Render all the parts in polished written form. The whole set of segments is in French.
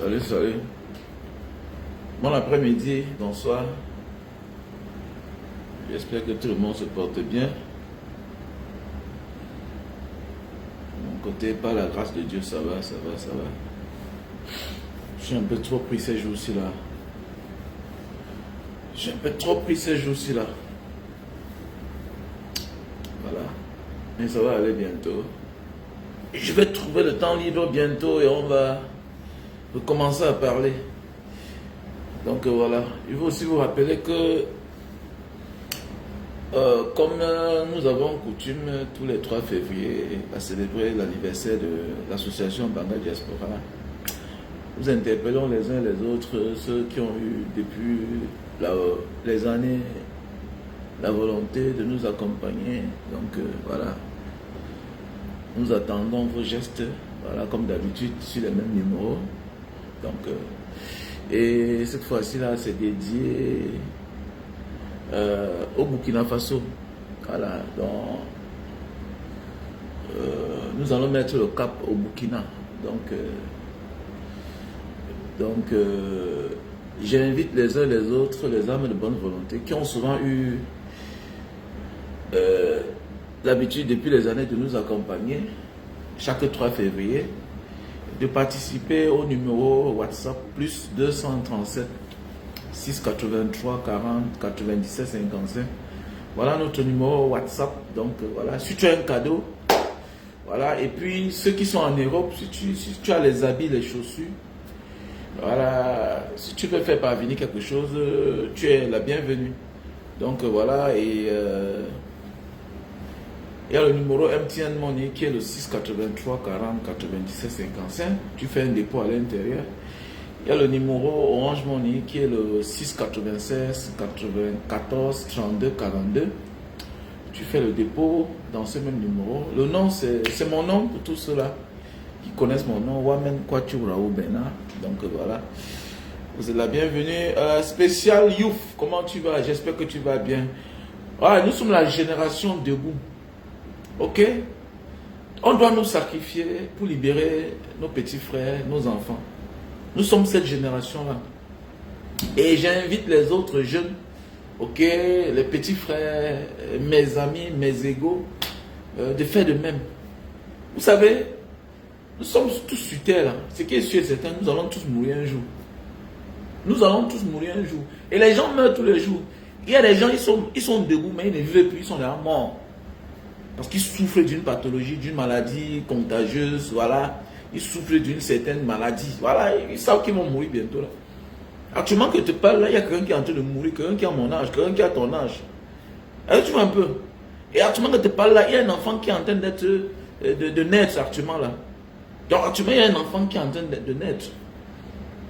Salut, salut. Bon après-midi, bonsoir. J'espère que tout le monde se porte bien. De mon côté, par la grâce de Dieu, ça va, ça va, ça va. Je suis un peu trop pris ces jours-ci là. J'ai un peu trop pris ces jours-ci là. Voilà. Mais ça va aller bientôt. Je vais trouver le temps libre bientôt et on va commencer à parler. Donc voilà. Il faut aussi vous rappeler que comme nous avons coutume tous les 3 février à célébrer l'anniversaire de l'association Banga Diaspora, nous interpellons les uns les autres, ceux qui ont eu depuis les années la volonté de nous accompagner. Donc voilà, nous attendons vos gestes, voilà, comme d'habitude sur les mêmes numéros. Donc et cette fois-ci là, c'est dédié au Burkina Faso. Voilà, nous allons mettre le cap au Burkina. Donc j'invite les uns les autres, les âmes de bonne volonté, qui ont souvent eu l'habitude depuis les années de nous accompagner chaque 3 février, de participer au numéro WhatsApp plus 237 683 40 97 55. Voilà notre numéro WhatsApp. Donc voilà, si tu as un cadeau, voilà. Et puis ceux qui sont en Europe, si tu as les habits, les chaussures, voilà, si tu veux faire parvenir quelque chose, tu es la bienvenue. Donc voilà, et il y a le numéro MTN Money qui est le 683 40 97 55. Tu fais un dépôt à l'intérieur. Il y a le numéro Orange Money qui est le 696 94 32 42. Tu fais le dépôt dans ce même numéro. Le nom, c'est mon nom pour tous ceux-là qui connaissent mon nom, Wamen Kwachu Raoult Bernard. Donc voilà, vous êtes la bienvenue. Spécial Youf, comment tu vas? J'espère que tu vas bien. Ah, nous sommes la génération debout. Ok? On doit nous sacrifier pour libérer nos petits frères, nos enfants. Nous sommes cette génération-là. Et j'invite les autres jeunes, ok, les petits frères, mes amis, mes égaux, de faire de même. Vous savez, nous sommes tous sur terre là. Ce qui est sûr et certain, nous allons tous mourir un jour. Nous allons tous mourir un jour. Et les gens meurent tous les jours. Il y a des gens, ils sont debout, mais ils ne vivent plus, ils sont déjà morts. Parce qu'ils souffrent d'une pathologie, d'une maladie contagieuse, voilà. Ils souffrent d'une certaine maladie. Voilà, ils savent qu'ils vont mourir bientôt là. Actuellement que je te parle là, il y a quelqu'un qui est en train de mourir, quelqu'un qui a mon âge, quelqu'un qui a ton âge. Tu vois un peu. Et actuellement que je te parle là, il y a un enfant qui est en train d'être de naître actuellement là. Donc actuellement, il y a un enfant qui est en train de naître.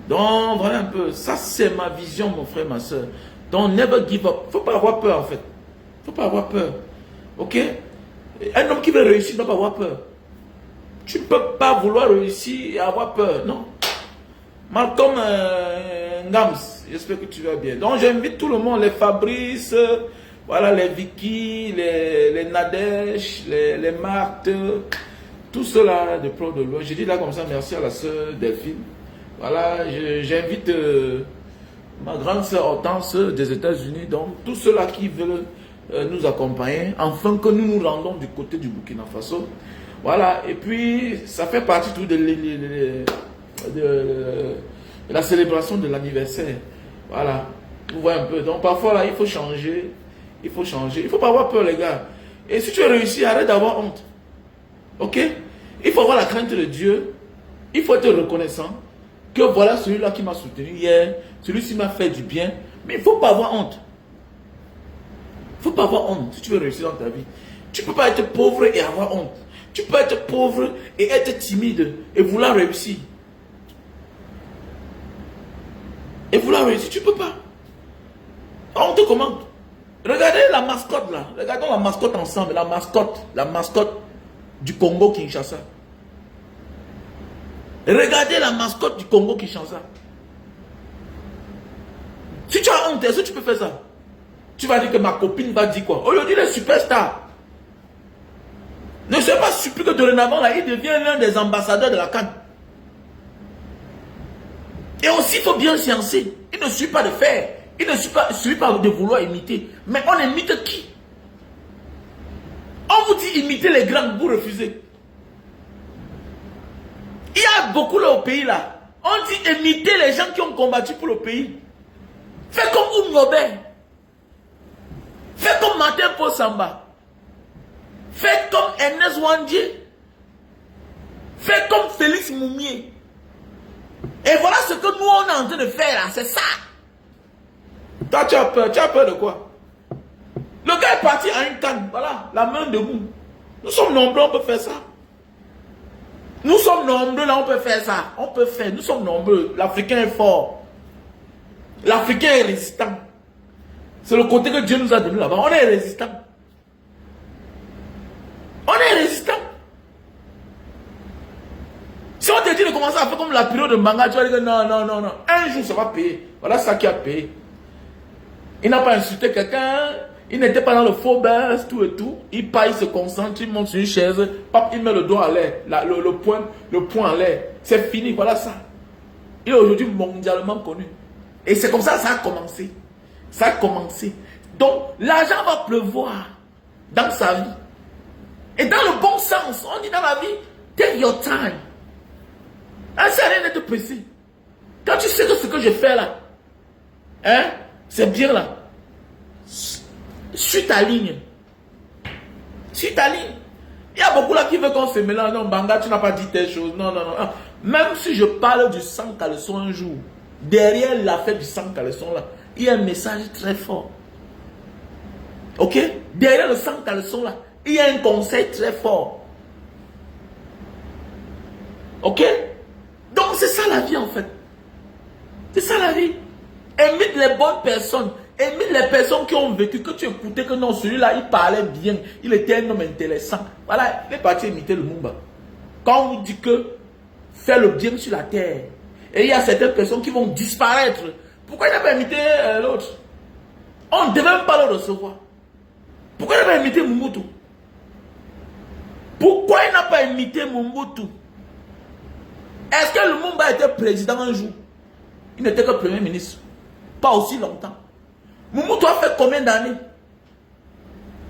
Donc voilà un peu. Ça c'est ma vision, mon frère, ma soeur. Donc never give up. Faut pas avoir peur en fait. Faut pas avoir peur. Ok? Un homme qui veut réussir ne doit pas avoir peur. Tu ne peux pas vouloir réussir et avoir peur, non. Malcolm Ngams, j'espère que tu vas bien. Donc j'invite tout le monde, les Fabrice, voilà, les Vicky, les Nadesh, les Marthe, tout cela de pro de loi. Je dis là comme ça, merci à la sœur Delphine. Voilà, j'invite ma grande sœur Hortense des États-Unis, donc tous ceux-là qui veulent nous accompagner, afin que nous nous rendons du côté du Burkina Faso. Voilà, et puis ça fait partie tout de la célébration de l'anniversaire. Voilà, vous voyez un peu. Donc parfois là, il faut changer. Il faut changer. Il ne faut pas avoir peur, les gars. Et si tu veux réussir, arrête d'avoir honte. Ok? Il faut avoir la crainte de Dieu. Il faut être reconnaissant que voilà celui-là qui m'a soutenu hier, celui-ci m'a fait du bien. Mais il ne faut pas avoir honte. Il ne faut pas avoir honte si tu veux réussir dans ta vie. Tu ne peux pas être pauvre et avoir honte. Tu peux être pauvre et être timide et vouloir réussir. Et vouloir réussir, tu ne peux pas. On te commande. Regardez la mascotte là. Regardons la mascotte ensemble. La mascotte du Congo Kinshasa. Regardez la mascotte du Congo Kinshasa. Si tu as honte, est-ce que tu peux faire ça? Tu vas dire que ma copine va dire quoi? Aujourd'hui, les superstars. Ne sois pas surpris que dorénavant, là, il devient l'un des ambassadeurs de la CAN. Et aussi, il faut bien sciencer. Il ne suffit pas de faire. Il ne suffit pas de vouloir imiter. Mais on imite qui? On vous dit imiter les grands, vous refusez. Il y a beaucoup là au pays là. On dit imiter les gens qui ont combattu pour le pays. Fais comme Oum Robert. Fais comme Martin Paul Samba. Fais comme Ernest Wandier. Fais comme Félix Moumier. Et voilà ce que nous on est en train de faire là, c'est ça. Toi tu as peur de quoi? Le gars est parti à une canne, voilà, la main debout. Nous sommes nombreux, on peut faire ça. Nous sommes nombreux là, on peut faire ça. On peut faire, nous sommes nombreux. L'Africain est fort. L'Africain est résistant. C'est le côté que Dieu nous a donné là-bas. On est résistant. On est résistant. Si on te dit de commencer à faire comme la période de manga, tu vas dire que non, non, non, non. Un jour, ça va payer. Voilà ça qui a payé. Il n'a pas insulté quelqu'un. Il n'était pas dans le faux buzz, tout et tout. Il part, il se concentre, il monte sur une chaise. Pap, il met le doigt à l'air. Le poing en l'air. C'est fini, voilà ça. Il est aujourd'hui mondialement connu. Et c'est comme ça que ça a commencé. Ça a commencé. Donc, l'argent va pleuvoir dans sa vie. Et dans le bon sens, on dit dans la vie, take your time. Ça ne sert à rien d'être pressé. Quand tu sais que ce que je fais là, hein, c'est bien là. Suis ta ligne. Suis ta ligne. Il y a beaucoup là qui veulent qu'on se mélange. Non, Banga, tu n'as pas dit telle chose. Non, non, non. Même si je parle du sang caleçon un jour, derrière l'affaire du sang caleçon là, il y a un message très fort. Ok? Derrière le sang caleçon là, il y a un conseil très fort. Ok? Donc c'est ça la vie en fait. C'est ça la vie. Imite les bonnes personnes. Imite les personnes qui ont vécu, que tu écoutais que non, celui-là, il parlait bien. Il était un homme intéressant. Voilà, il est parti imiter le Mumba. Quand on vous dit que faire le bien sur la terre, et il y a certaines personnes qui vont disparaître. Pourquoi il n'a pas imité l'autre? On ne devait même pas le recevoir. Pourquoi il n'a pas imité Mobutu? Pourquoi il n'a pas imité Mobutu? Est-ce que le Mumba était président un jour? Il n'était que premier ministre. Pas aussi longtemps. Mobutu a fait combien d'années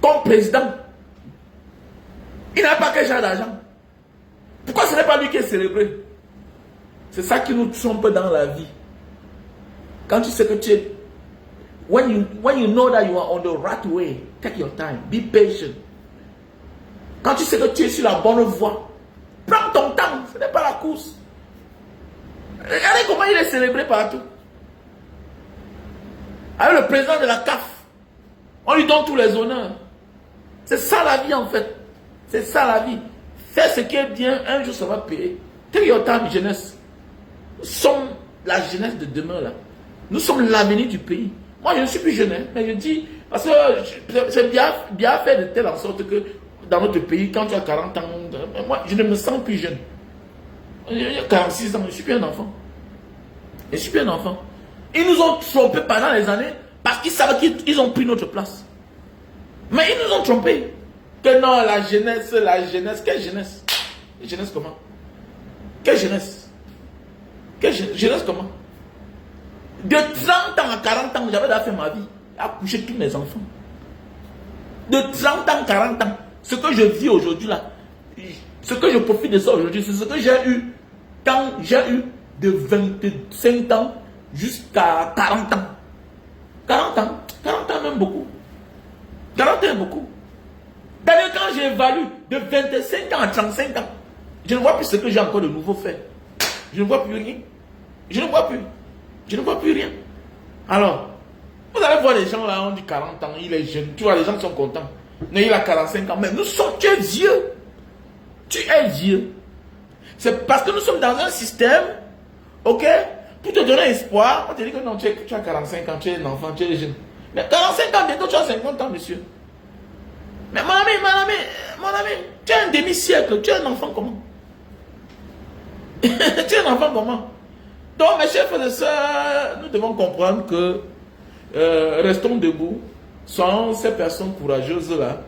comme président? Il n'a pas quel genre d'argent. Pourquoi ce n'est pas lui qui est célébré? C'est ça qui nous trompe dans la vie. Quand tu sais que tu es... When you know that you are on the right way, take your time. Be patient. Quand tu sais que tu es sur la bonne voie, prends ton temps. Ce n'est pas la course. Regardez comment il est célébré partout. Avec le président de la CAF, on lui donne tous les honneurs. C'est ça la vie en fait. C'est ça la vie. Fais ce qui est bien, un jour ça va payer. Take your time, jeunesse. Nous sommes la jeunesse de demain là. Nous sommes l'avenir du pays. Moi je ne suis plus jeune, hein, mais je dis, parce que c'est bien fait de telle en sorte que dans notre pays, quand tu as 40 ans, moi je ne me sens plus jeune. J'ai 46 ans, je ne suis plus un enfant. Je ne suis plus un enfant. Ils nous ont trompés pendant les années parce qu'ils savaient qu'ils ont pris notre place. Mais ils nous ont trompés. Que non, la jeunesse, quelle jeunesse? Jeunesse comment? Quelle jeunesse? Jeunesse comment? De 30 ans à 40 ans, j'avais déjà fait ma vie. Accoucher tous mes enfants. De 30 ans à 40 ans. Ce que je vis aujourd'hui là, ce que je profite de ça aujourd'hui, c'est ce que j'ai eu quand j'ai eu de 25 ans jusqu'à 40 ans. 40 ans même beaucoup. 40 ans beaucoup. D'ailleurs, quand j'évalue de 25 ans à 35 ans, je ne vois plus ce que j'ai encore de nouveau fait. Je ne vois plus rien. Je ne vois plus. Je ne vois plus rien. Alors, vous allez voir les gens là, on dit 40 ans, il est jeune. Tu vois, les gens sont contents. Mais il a 45 ans. Mais nous sommes, tu es vieux. Tu es vieux. C'est parce que nous sommes dans un système, ok, pour te donner espoir, on te dit que non, tu as 45 ans, tu es un enfant, tu es jeune. Mais 45 ans, bientôt tu as 50 ans, monsieur. Mais mon ami, tu as un demi-siècle, tu es un enfant comment? Tu es un enfant comment? Donc, mes chers frères et sœurs, nous devons comprendre que restons debout, soyons ces personnes courageuses là,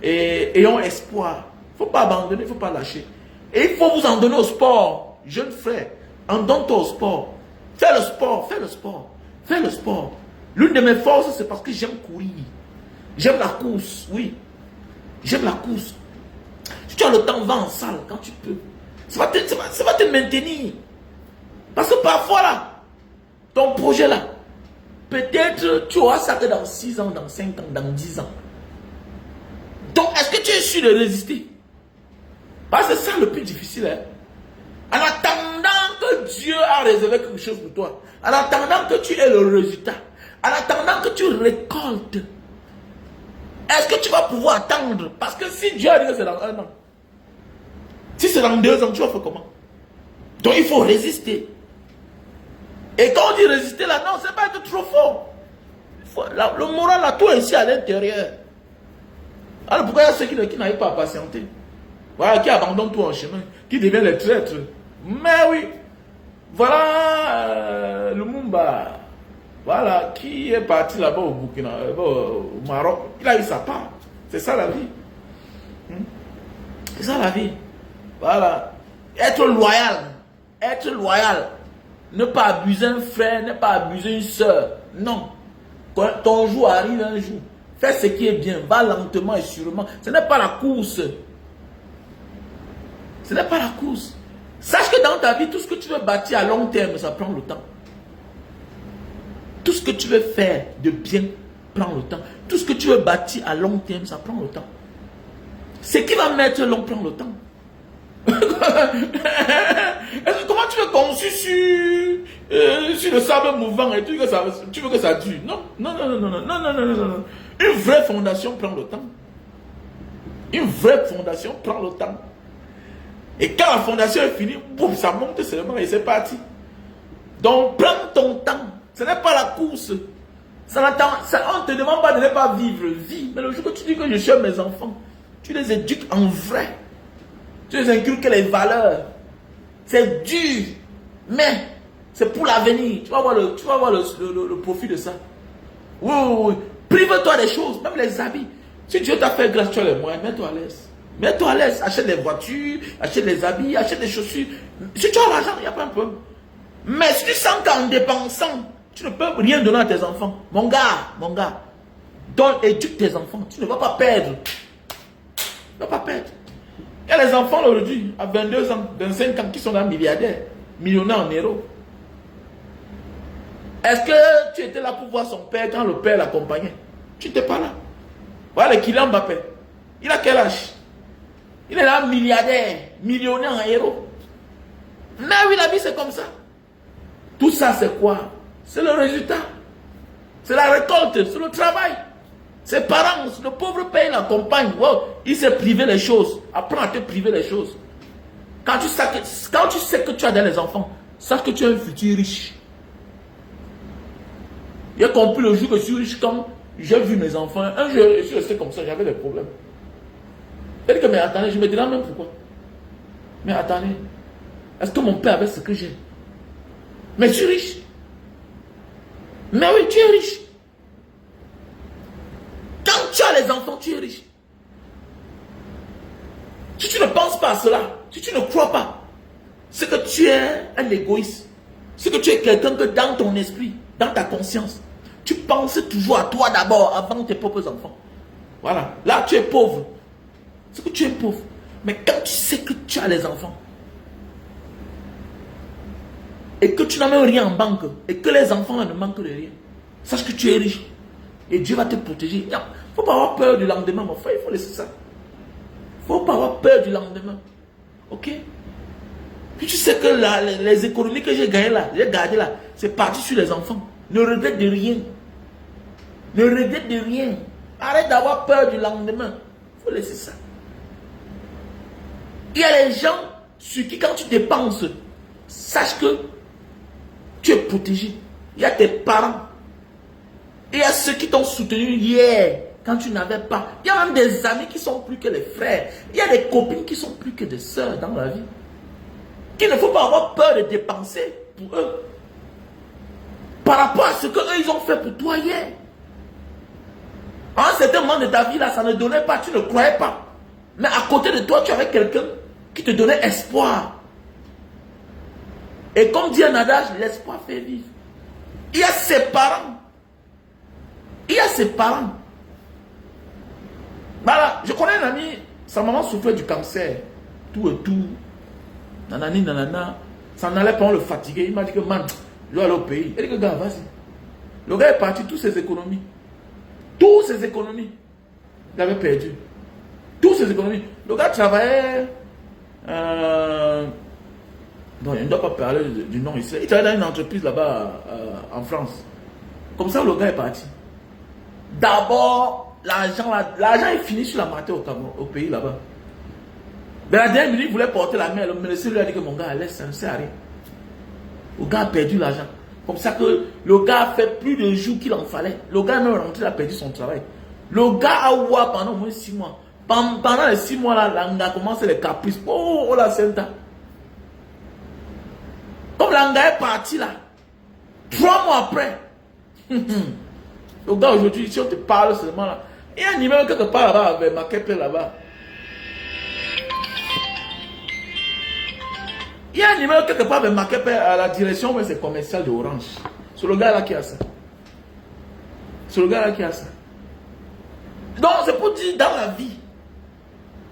et ayons espoir. Il ne faut pas abandonner, il ne faut pas lâcher. Et il faut vous en donner au sport, jeunes frères, en donne-toi au sport. Fais le sport, fais le sport, fais le sport. L'une de mes forces, c'est parce que j'aime courir. J'aime la course, oui. J'aime la course. Si tu as le temps, va en salle quand tu peux. Ça va te maintenir. Parce que parfois là, ton projet là, peut-être tu auras ça que dans 6 ans, dans 5 ans, dans 10 ans. Donc, est-ce que tu es sûr de résister? Parce que c'est ça le plus difficile. Hein? En attendant que Dieu a réservé quelque chose pour toi, en attendant que tu aies le résultat, en attendant que tu récoltes, est-ce que tu vas pouvoir attendre? Parce que si Dieu a dit que c'est dans 1 an, si c'est dans 2 ans, tu vas faire comment? Donc il faut résister. Et quand on dit résister là, non, c'est pas être trop fort. Le moral a tout ici à l'intérieur. Alors pourquoi il y a ceux qui n'arrivent pas à patienter? Voilà, qui abandonnent tout en chemin, qui deviennent les traîtres. Mais oui, voilà le Mumba, voilà, qui est parti là-bas au Burkina, au Maroc, il a eu sa part. C'est ça la vie. C'est ça la vie. Voilà. Être loyal. Ne pas abuser un frère, ne pas abuser une soeur. Non. Quand ton jour arrive un jour, fais ce qui est bien, va lentement et sûrement. Ce n'est pas la course. Ce n'est pas la course. Sache que dans ta vie, tout ce que tu veux bâtir à long terme, ça prend le temps. Tout ce que tu veux faire de bien prend le temps. Tout ce que tu veux bâtir à long terme, ça prend le temps. Ce qui va mettre long prend le temps. Comment tu veux construire sur le sable mouvant et tu veux que ça dure? Non. Une vraie fondation prend le temps. Une vraie fondation prend le temps. Et quand la fondation est finie, boum, ça monte seulement et c'est parti. Donc prends ton temps. Ce n'est pas la course. On ne te demande pas de ne pas vivre. Vis. Mais le jour que tu dis que je suis mes enfants, tu les éduques en vrai. Tu les inculques les valeurs. C'est dur. Mais c'est pour l'avenir. Tu vas voir le profit de ça. Oui. Prive-toi des choses. Même les habits. Si Dieu t'a fait grâce, tu as les moyens. Mets-toi à l'aise. Mets-toi à l'aise. Achète les voitures. Achète les habits. Achète les chaussures. Si tu as l'argent, il n'y a pas un problème. Mais si tu sens qu'en dépensant, tu ne peux rien donner à tes enfants. Mon gars. Éduque tes enfants. Tu ne vas pas perdre. Tu ne vas pas perdre. Il y a les enfants aujourd'hui, à 22 ans, 25 ans, qui sont là milliardaires, millionnaires en euros. Est-ce que tu étais là pour voir son père quand le père l'accompagnait? Tu n'étais pas là. Voilà le Kylian Mbappé. Il a quel âge? Il est là milliardaire, millionnaire en euros. Mais oui, la vie c'est comme ça. Tout ça c'est quoi? C'est le résultat. C'est la récolte, c'est le travail. Ses parents, le pauvre père l'accompagne. Wow, il s'est privé les choses. Apprends à te priver les choses. Quand tu sais que tu as des enfants, sache que tu as un futur riche. J'ai compris le jour que je suis riche quand j'ai vu mes enfants. Un jour, je suis resté comme ça, j'avais des problèmes. C'est-à-dire que, mais attendez, je me demande même pourquoi. Mais attendez, est-ce que mon père avait ce que j'ai? Mais je suis riche. Mais oui, tu es riche. Quand tu as les enfants, tu es riche. Si tu ne penses pas à cela, si tu ne crois pas, c'est que tu es un égoïste. C'est que tu es quelqu'un que dans ton esprit, dans ta conscience, tu penses toujours à toi d'abord avant tes propres enfants. Voilà. Là, tu es pauvre. C'est que tu es pauvre. Mais quand tu sais que tu as les enfants, et que tu n'as même rien en banque, et que les enfants ne manquent de rien, sache que tu es riche. Et Dieu va te protéger. Il ne faut pas avoir peur du lendemain, mon frère. Il faut laisser ça. Il ne faut pas avoir peur du lendemain. Ok? Puis tu sais que les économies que j'ai gagnées là, c'est parti sur les enfants. Ne regrette de rien. Ne regrette de rien. Arrête d'avoir peur du lendemain. Il faut laisser ça. Il y a les gens sur qui, quand tu dépenses, sache que tu es protégé. Il y a tes parents. Et il y a ceux qui t'ont soutenu hier, quand tu n'avais pas. Il y a même des amis qui sont plus que les frères. Il y a des copines qui sont plus que des sœurs dans la vie. Qu'il ne faut pas avoir peur de dépenser pour eux. Par rapport à ce qu'eux, ils ont fait pour toi hier. À un certain moment de ta vie, là, ça ne donnait pas, tu ne croyais pas. Mais à côté de toi, tu avais quelqu'un qui te donnait espoir. Et comme dit un adage, l'espoir fait vivre. Il y a ses parents. Il y a ses parents. Voilà, je connais un ami, sa maman souffrait du cancer. Tout et tout. Nanani, nanana. Ça n'allait pas, on le fatiguer. Il m'a dit que, man, je dois aller au pays. Il dit que, gars, vas-y. Le gars est parti, toutes ses économies. Toutes ses économies. Il avait perdu. Toutes ses économies. Le gars travaillait. Bon, il ne doit pas parler du nom ici. Il travaillait dans une entreprise là-bas en France. Comme ça, le gars est parti. D'abord, l'argent est fini sur la matin au pays là-bas. Mais la dernière minute, il voulait porter la main. Le ministre lui a dit que mon gars, laisse, ça ne sert à rien. Le gars a perdu l'argent. Comme ça que le gars a fait plus de jours qu'il en fallait. Le gars est même rentré, il a perdu son travail. Le gars a oué pendant au moins 6 mois. Pendant les 6 mois là, l'anga a commencé les caprices. Oh la Senta. Comme l'anga est parti là, 3 mois après. Le gars aujourd'hui, si on te parle seulement là, il y a un numéro quelque part là-bas avec ma keppe là-bas. Il y a un numéro quelque part avec ma keppe à la direction, mais c'est commercial de Orange. C'est le gars là qui a ça. C'est le gars là qui a ça. Donc c'est pour dire dans la vie,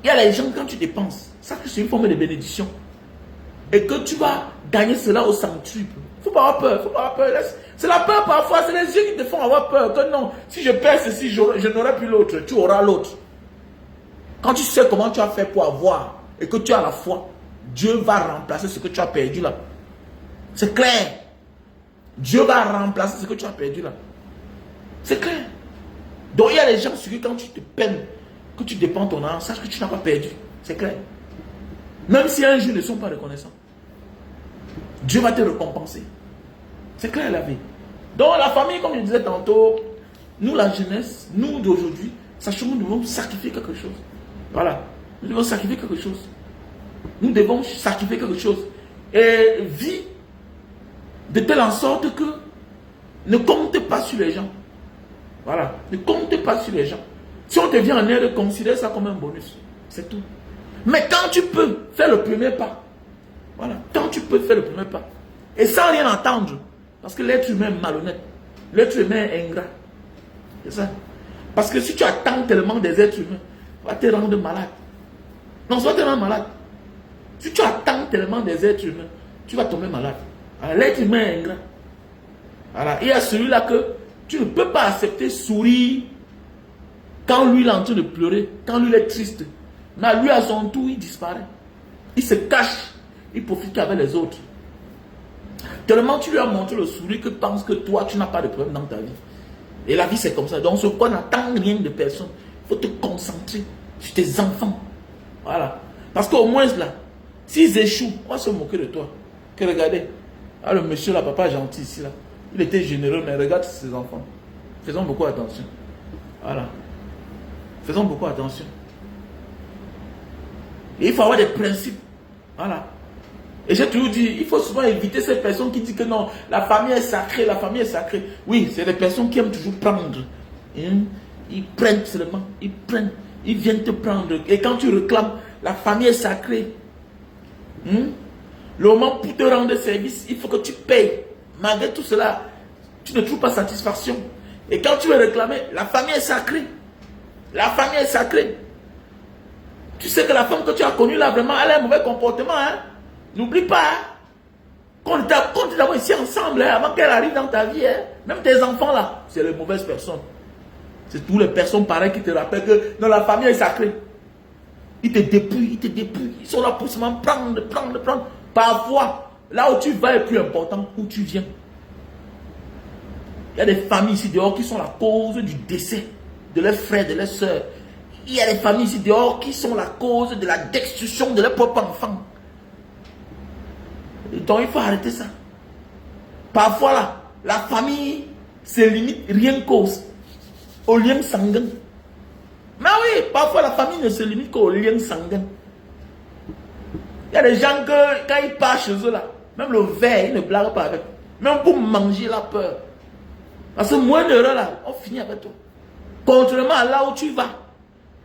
il y a les gens quand tu dépenses, ça c'est une forme de bénédiction. Et que tu vas gagner cela au centuple. Il ne faut pas avoir peur, faut pas avoir peur. C'est la peur parfois, c'est les yeux qui te font avoir peur. Que non, si je perds ceci, je n'aurai plus l'autre, tu auras l'autre. Quand tu sais comment tu as fait pour avoir et que tu as la foi, Dieu va remplacer ce que tu as perdu là. C'est clair. Dieu va remplacer ce que tu as perdu là. C'est clair. Donc il y a des gens sur qui quand tu te peines, que tu dépenses ton argent, sache que tu n'as pas perdu. C'est clair. Même si un jour ils ne sont pas reconnaissants, Dieu va te récompenser. C'est clair la vie. Donc la famille, comme je disais tantôt, nous la jeunesse, nous d'aujourd'hui, sachons que nous devons sacrifier quelque chose. Voilà. Nous devons sacrifier quelque chose. Nous devons sacrifier quelque chose. Et vis de telle en sorte que ne compte pas sur les gens. Voilà. Ne compte pas sur les gens. Si on te vient en aide, considère ça comme un bonus. C'est tout. Mais quand tu peux faire le premier pas, voilà, quand tu peux faire le premier pas, et sans rien entendre, parce que l'être humain est malhonnête, l'être humain est ingrat. C'est ça. Parce que si tu attends tellement des êtres humains, ça va te rendre malade. Non, ça va te rendre malade. Si tu attends tellement des êtres humains, tu vas tomber malade. L'être humain est ingrat. Voilà. Il y a celui-là que tu ne peux pas accepter sourire quand lui il est en train de pleurer, quand lui il est triste. Mais lui à son tour, il disparaît. Il se cache. Il profite avec les autres. Tellement tu lui as montré le sourire que pense que toi, tu n'as pas de problème dans ta vie. Et la vie, c'est comme ça. Donc, ce qu'on n'attend rien de personne, il faut te concentrer sur tes enfants. Voilà. Parce qu'au moins, là, s'ils échouent, on va se moquer de toi. Que regardez. Ah, le monsieur, là, papa gentil ici, là. Il était généreux, mais regarde ses enfants. Faisons beaucoup attention. Voilà. Faisons beaucoup attention. Et il faut avoir des principes. Voilà. Et j'ai toujours dit, il faut souvent éviter ces personnes qui disent que non, la famille est sacrée, la famille est sacrée. Oui, c'est des personnes qui aiment toujours prendre. Ils prennent seulement, ils prennent, ils viennent te prendre. Et quand tu réclames, la famille est sacrée. Le moment pour te rendre service, il faut que tu payes. Malgré tout cela, tu ne trouves pas satisfaction. Et quand tu veux réclamer, la famille est sacrée. La famille est sacrée. Tu sais que la femme que tu as connue là, vraiment, elle a un mauvais comportement. Hein? N'oublie pas. Hein? Quand tu es d'abord ici ensemble, hein, avant qu'elle arrive dans ta vie, hein, même tes enfants là, c'est les mauvaises personnes. C'est toutes les personnes pareilles qui te rappellent que dans la famille est sacrée. Ils te dépouillent, ils te dépouillent. Ils sont là pour seulement prendre. Parfois, là où tu vas est plus important où tu viens. Il y a des familles ici dehors qui sont la cause du décès de leurs frères, de leurs soeurs. Il y a des familles ici dehors qui sont la cause de la destruction de leurs propres enfants. Donc il faut arrêter ça. Parfois là, la famille se limite rien qu'au lien sanguin. Mais oui, parfois la famille ne se limite qu'au lien sanguin. Il y a des gens que quand ils partent chez eux là, même le verre, ils ne blaguent pas avec. Même pour manger la peur. Parce que moins d'heures là, on finit avec toi. Contrairement à là où tu vas,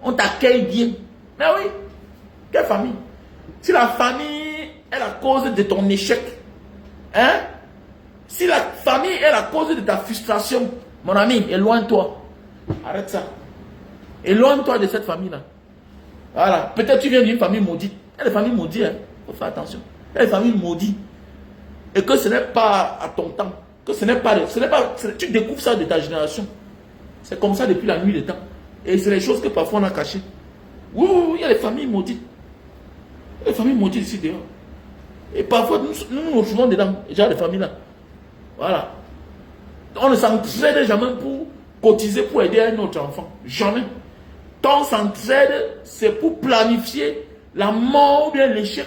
on t'accueille bien. Mais oui, quelle famille? Si la famille est la cause de ton échec, Hein? Si la famille est la cause de ta frustration, mon ami, éloigne-toi. Arrête ça. Éloigne-toi de cette famille-là. Voilà. Peut-être tu viens d'une famille maudite. Il y a des familles maudites, hein. Faut faire attention. Il y a des familles maudites. Et que ce n'est pas à ton temps. Que ce n'est pas, tu découvres ça de ta génération. C'est comme ça depuis la nuit des temps. Et c'est les choses que parfois on a cachées. Oui, il y a des familles maudites. Il y a des familles maudites ici dehors. Et parfois, nous nous trouvons dedans, déjà les familles là. Voilà. On ne s'entraide jamais pour cotiser pour aider un autre enfant. Jamais. Quand on s'entraide, c'est pour planifier la mort ou bien l'échec,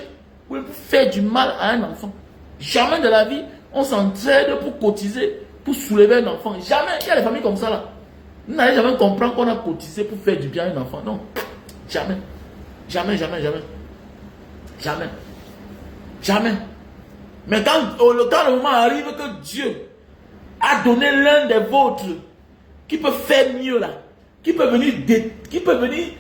ou pour faire du mal à un enfant. Jamais de la vie, on s'entraide pour cotiser, pour soulever un enfant. Jamais. Il y a des familles comme ça là. Vous n'allez jamais comprendre qu'on a cotisé pour faire du bien à un enfant. Non. Jamais. Jamais, jamais, jamais. Jamais. Jamais. Mais quand le moment arrive que Dieu a donné l'un des vôtres qui peut faire mieux là, qui peut venir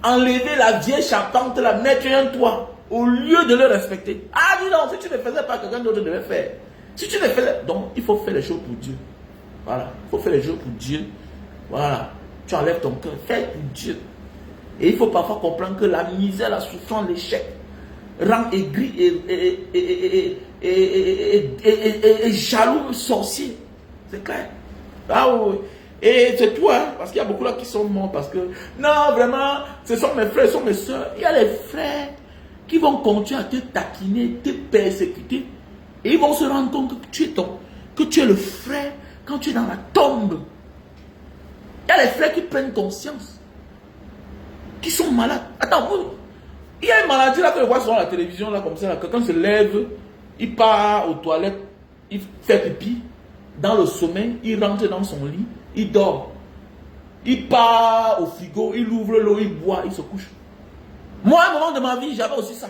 enlever la vieille charpente, la mettre en toi, au lieu de le respecter. Ah dis non, si tu ne faisais pas, quelqu'un d'autre devait faire. Si tu ne faisais, donc il faut faire les choses pour Dieu. Voilà, il faut faire les choses pour Dieu. Voilà, tu enlèves ton cœur, fais pour Dieu. Et il faut parfois comprendre que la misère, la souffrance, l'échec rend aigri et jaloux, sorcier. C'est clair. Ah oui. Et c'est tout, hein, parce qu'il y a beaucoup là qui sont morts parce que, non, vraiment, ce sont mes frères, ce sont mes soeurs. Il y a les frères qui vont continuer à te taquiner, te persécuter. Et ils vont se rendre compte que tu es le frère quand tu es dans la tombe. Il y a les frères qui prennent conscience, qui sont malades. Attends, il y a une maladie là que je vois sur la télévision, là, comme ça, là, quelqu'un se lève, il part aux toilettes, il fait pipi, dans le sommeil, il rentre dans son lit, il dort. Il part au frigo, il ouvre l'eau, il boit, il se couche. Moi, à un moment de ma vie, j'avais aussi ça.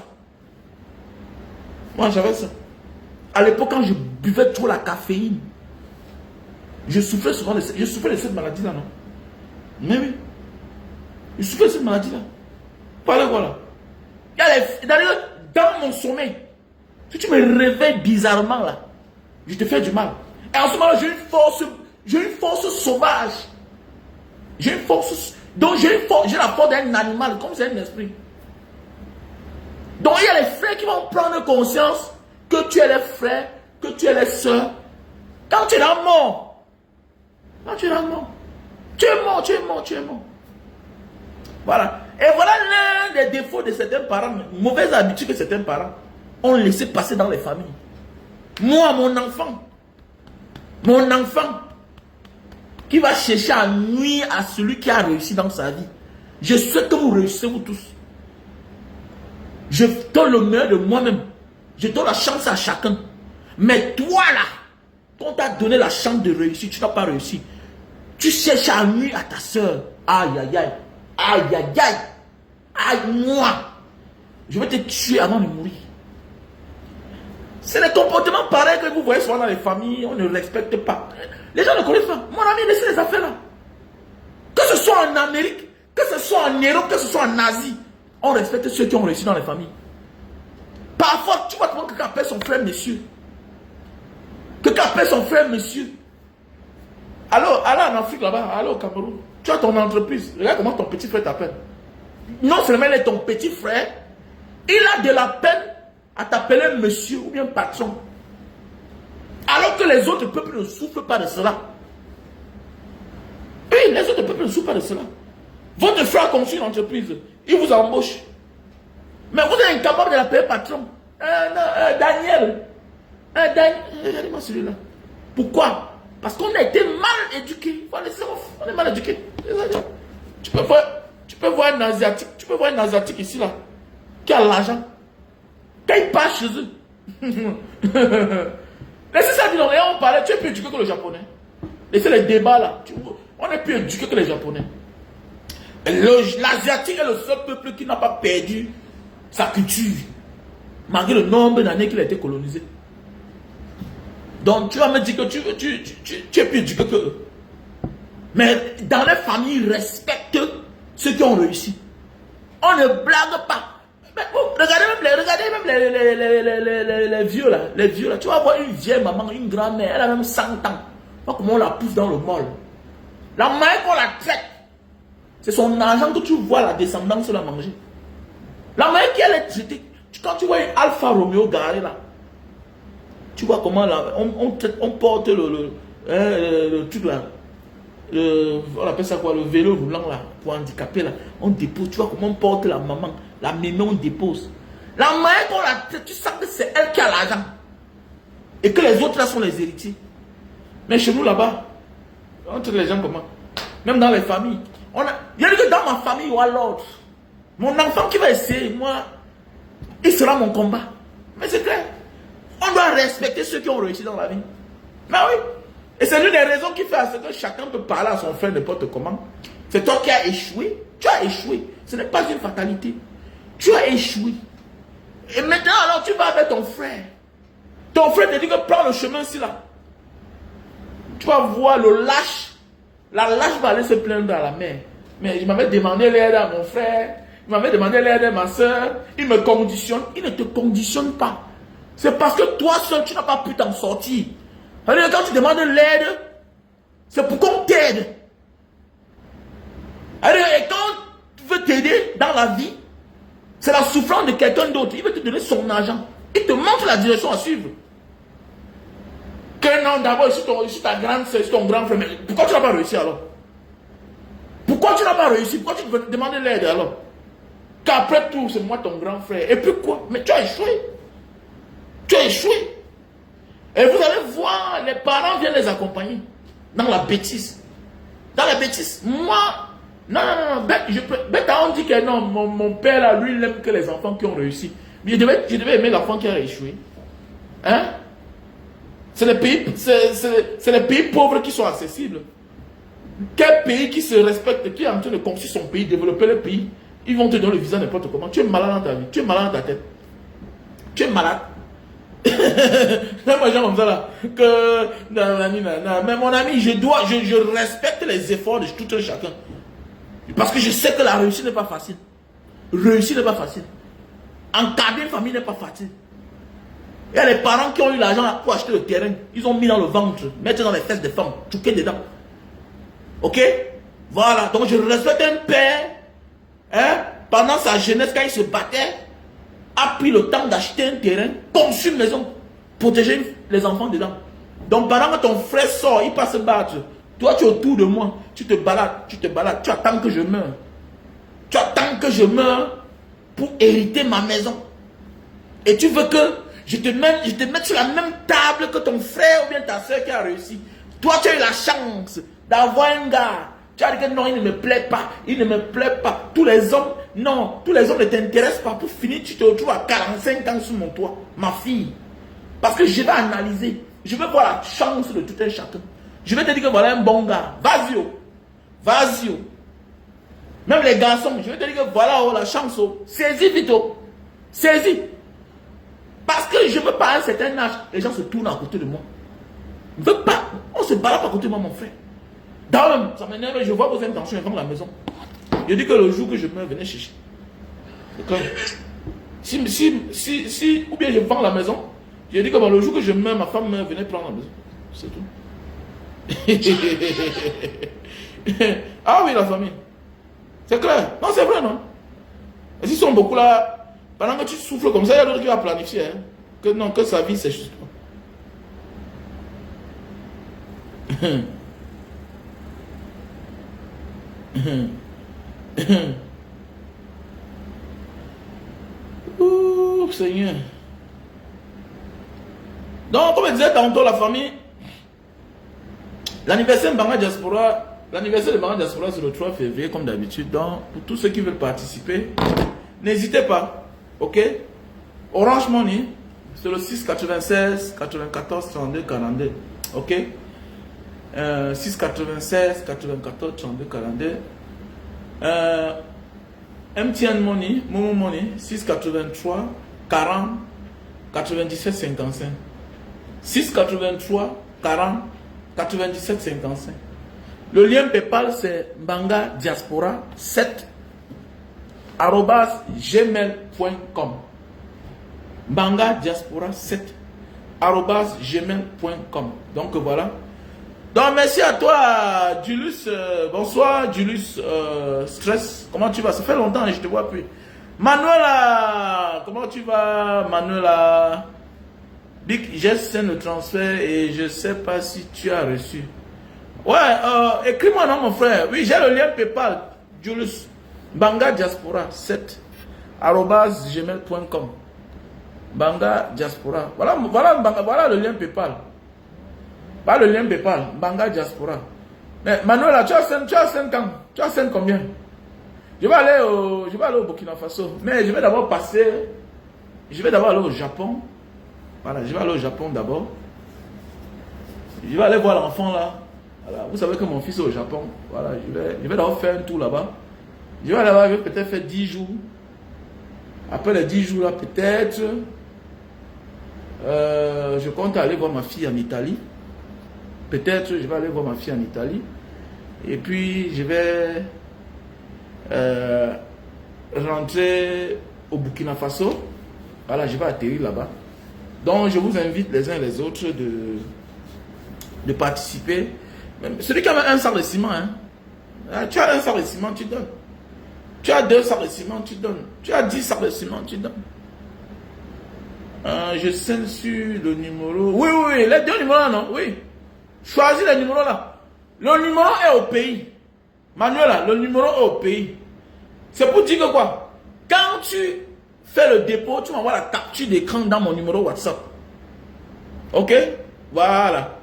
Moi, j'avais ça. À l'époque, quand je buvais trop la caféine, je souffrais souvent de cette maladie-là, non? Mais oui. Je souffrais de cette maladie-là. Voilà, voilà. D'ailleurs, dans mon sommeil, si tu me réveilles bizarrement, là, je te fais du mal. Et en ce moment-là, j'ai une force sauvage. J'ai une force. Donc, j'ai la force d'un animal, comme c'est un esprit. Donc, il y a les frères qui vont prendre conscience que tu es les frères, que tu es les sœurs. Quand tu es dans mort, quand tu es dans mort, tu es mort, tu es mort, tu es mort. Voilà. Et voilà l'un des défauts de certains parents, mauvaises habitudes que certains parents ont laissé passer dans les familles. Moi, mon enfant, qui va chercher à nuire à celui qui a réussi dans sa vie. Je souhaite que vous réussissez vous tous. Je donne le meilleur de moi-même. Je donne la chance à chacun. Mais toi là, quand on t'a donné la chance de réussir, tu n'as pas réussi. Tu cherches à nuire à ta soeur. Aïe, aïe, aïe. Aïe, aïe, aïe. Aïe, moi. Je vais te tuer avant de mourir. C'est les comportements pareils que vous voyez souvent dans les familles. On ne respecte pas. Les gens ne connaissent pas. Mon ami, laissez les affaires là. Que ce soit en Amérique, que ce soit en Europe, que ce soit en Asie, on respecte ceux qui ont réussi dans les familles. Parfois, tu vois comment quelqu'un appelle son frère monsieur. Quelqu'un appelle son frère monsieur. Alors en Afrique là-bas, alors au Cameroun, tu as ton entreprise. Regarde comment ton petit frère t'appelle. Non seulement il est ton petit frère, il a de la peine à t'appeler monsieur ou bien patron. Alors que les autres peuples ne souffrent pas de cela. Oui, les autres peuples ne souffrent pas de cela. Votre frère a conçu une entreprise, il vous embauche. Mais vous êtes incapable de l'appeler patron. Daniel. Regardez-moi celui-là. Pourquoi? Parce qu'on a été mal éduqués. On est mal éduqués. Tu peux voir un Asiatique ici là, qui a l'argent. Quand il part chez eux. Laissez ça dire, on parlait, tu es plus éduqué que le japonais. Laissez les débats là. On est plus éduqué que les japonais. L'Asiatique est le seul peuple qui n'a pas perdu sa culture, malgré le nombre d'années qu'il a été colonisé. Donc tu vas me dire que tu es plus éduqué que eux. Mais dans les familles, ils respectent ceux qui ont réussi. On ne blague pas. Mais regardez même les vieux là, tu vas voir une vieille maman, une grand-mère, elle a même 100 ans. Voir comment on la pousse dans le mall. La manière qu'on la traite, c'est son argent que tu vois la descendance la manger. La manière qu'elle est traitée, quand tu vois une Alfa Romeo garée là, tu vois comment là, on porte le truc là, on appelle ça quoi, le vélo roulant là, pour handicapé là, on dépose, tu vois comment on porte la maman, la mémé on dépose. La manière qu'on la traite, tu sens que c'est elle qui a l'argent. Et que les autres là sont les héritiers. Mais chez nous là-bas, on traite les gens comment? Même dans les familles. Il y a que dans ma famille ou à l'autre. Mon enfant qui va essayer, moi, il sera mon combat. Mais c'est clair. On doit respecter ceux qui ont réussi dans la vie. Mais oui. Et c'est l'une des raisons qui fait à ce que chacun peut parler à son frère n'importe comment. C'est toi qui as échoué. Tu as échoué. Ce n'est pas une fatalité. Tu as échoué. Et maintenant, alors, tu vas avec ton frère. Ton frère te dit que prends le chemin ici là. Tu vas voir le lâche. La lâche va aller se plaindre à la mer. Mais il m'avait demandé l'aide à mon frère. Il m'avait demandé l'aide à ma soeur. Il me conditionne. Il ne te conditionne pas. C'est parce que toi seul, tu n'as pas pu t'en sortir. Alors, quand tu demandes l'aide, c'est pour qu'on t'aide. Alors, et quand tu veux t'aider dans la vie, c'est la souffrance de quelqu'un d'autre. Il veut te donner son argent. Il te montre la direction à suivre. Que non, d'abord, ici ta grande soeur, ici ton grand frère. Mais pourquoi tu n'as pas réussi alors? Pourquoi tu n'as pas réussi? Pourquoi tu veux demander l'aide alors? Qu'après tout, c'est moi ton grand frère. Et puis quoi? Mais tu as échoué. Tu as échoué. Et vous allez voir, les parents viennent les accompagner dans la bêtise. Dans la bêtise. Moi, non, bête, on dit que non, mon père là, lui, il aime que les enfants qui ont réussi. Mais je devais aimer l'enfant qui a échoué. Hein? C'est les pays pauvres qui sont accessibles. Quel pays qui se respecte, qui est en train de construire son pays, développer le pays, ils vont te donner le visa n'importe comment. Tu es malade dans ta vie, tu es malade dans ta tête. Tu es malade. Même les gens comme ça là, que mais mon ami, je respecte les efforts de tout un chacun. Parce que je sais que la réussite n'est pas facile. Réussir n'est pas facile. Encadrer une famille n'est pas facile. Il y a les parents qui ont eu l'argent pour acheter le terrain. Ils ont mis dans le ventre, mettre dans les fesses des femmes, touquer dedans. Ok? Voilà. Donc je respecte un père, hein, pendant sa jeunesse, quand il se battait, a pris le temps d'acheter un terrain, conçu une maison, protéger les enfants dedans. Donc pendant que ton frère sort, il passe se battre. Toi, tu es autour de moi, tu te balades, tu attends que je meure. Tu attends que je meure pour hériter ma maison. Et tu veux que je te mette sur la même table que ton frère ou bien ta soeur qui a réussi. Toi, tu as eu la chance d'avoir un gars. Tu as dit que non, il ne me plaît pas. Il ne me plaît pas. Tous les hommes, non, tous les hommes ne t'intéressent pas. Pour finir, tu te retrouves à 45 ans sous mon toit. Ma fille. Parce que je vais analyser. Je veux voir la chance de tout un chacun. Je vais te dire que voilà un bon gars. Vas-y. Vas-y. Même les garçons, je vais te dire que voilà la chance. Saisis vite. Saisis. Parce que je ne veux pas à un certain âge, les gens se tournent à côté de moi. Je ne veux pas. On se balade à côté de moi, mon frère. Ça m'énerve, je vois vos intentions, ils vendent la maison. Je dis que le jour que je meurs, venez chercher. Si, ou bien je vends la maison, je dis que le jour que je meurs, ma femme meurt, venez prendre la maison. C'est tout. Ah oui, la famille. C'est clair. Non, c'est vrai, non? Et s'ils sont beaucoup là, pendant que tu souffles comme ça, il y a d'autres qui vont planifier. Hein? Que non, que sa vie, c'est juste pas. Ouh, Seigneur. Donc, comme je disais tantôt, la famille, l'anniversaire de Banga Diaspora, c'est le 3 février, comme d'habitude. Donc, pour tous ceux qui veulent participer, n'hésitez pas. Ok? Orange Money, c'est le 6 96 94 32 42. Ok? 6 96 94 32 42. MTN Money, Momo Money, 6 83 40 97 55. 6 83 40 97 55. Le lien PayPal, c'est Banga Diaspora 7 @gmail.com. bangadiaspora7 @gmail.com. Donc voilà. Donc merci à toi, Julius. Bonsoir, Julius. Stress. Comment tu vas? Ça fait longtemps et je te vois plus. Manuela, comment tu vas, Manuela? Big, j'ai send le transfert et je sais pas si tu as reçu. Ouais, écris-moi non, mon frère. Oui, j'ai le lien PayPal. Julius. bangadiaspora7 @gmail.com. Banga Diaspora. Voilà le lien PayPal. Voilà le lien PayPal. Banga Diaspora. Mais Manuela, tu as send combien? Je vais aller au Burkina Faso. Mais je vais d'abord passer. Je vais d'abord aller au Japon. Voilà, je vais aller au Japon d'abord. Je vais aller voir l'enfant là. Voilà, vous savez que mon fils est au Japon. Voilà, je vais d'abord faire un tour là-bas. Je vais aller là-bas, je vais peut-être faire 10 jours. Après les 10 jours là, peut-être. Je compte aller voir ma fille en Italie. Peut-être je vais aller voir ma fille en Italie. Et puis je vais rentrer au Burkina Faso. Voilà, je vais atterrir là-bas. Donc je vous invite les uns et les autres de participer. Celui qui a un sac de ciment, hein. Tu as un sac de ciment, tu donnes. Tu as 2 sacs de ciment, tu donnes. Tu as 10 sacs de ciment, tu donnes. Je sais sur le numéro. Oui, les 2 numéros là, non? Oui. Choisis le numéro là. Le numéro est au pays. Manuela, le numéro est au pays. C'est pour dire que quoi? Quand tu fais le dépôt, tu m'envoies la capture d'écran dans mon numéro WhatsApp. Ok? Voilà.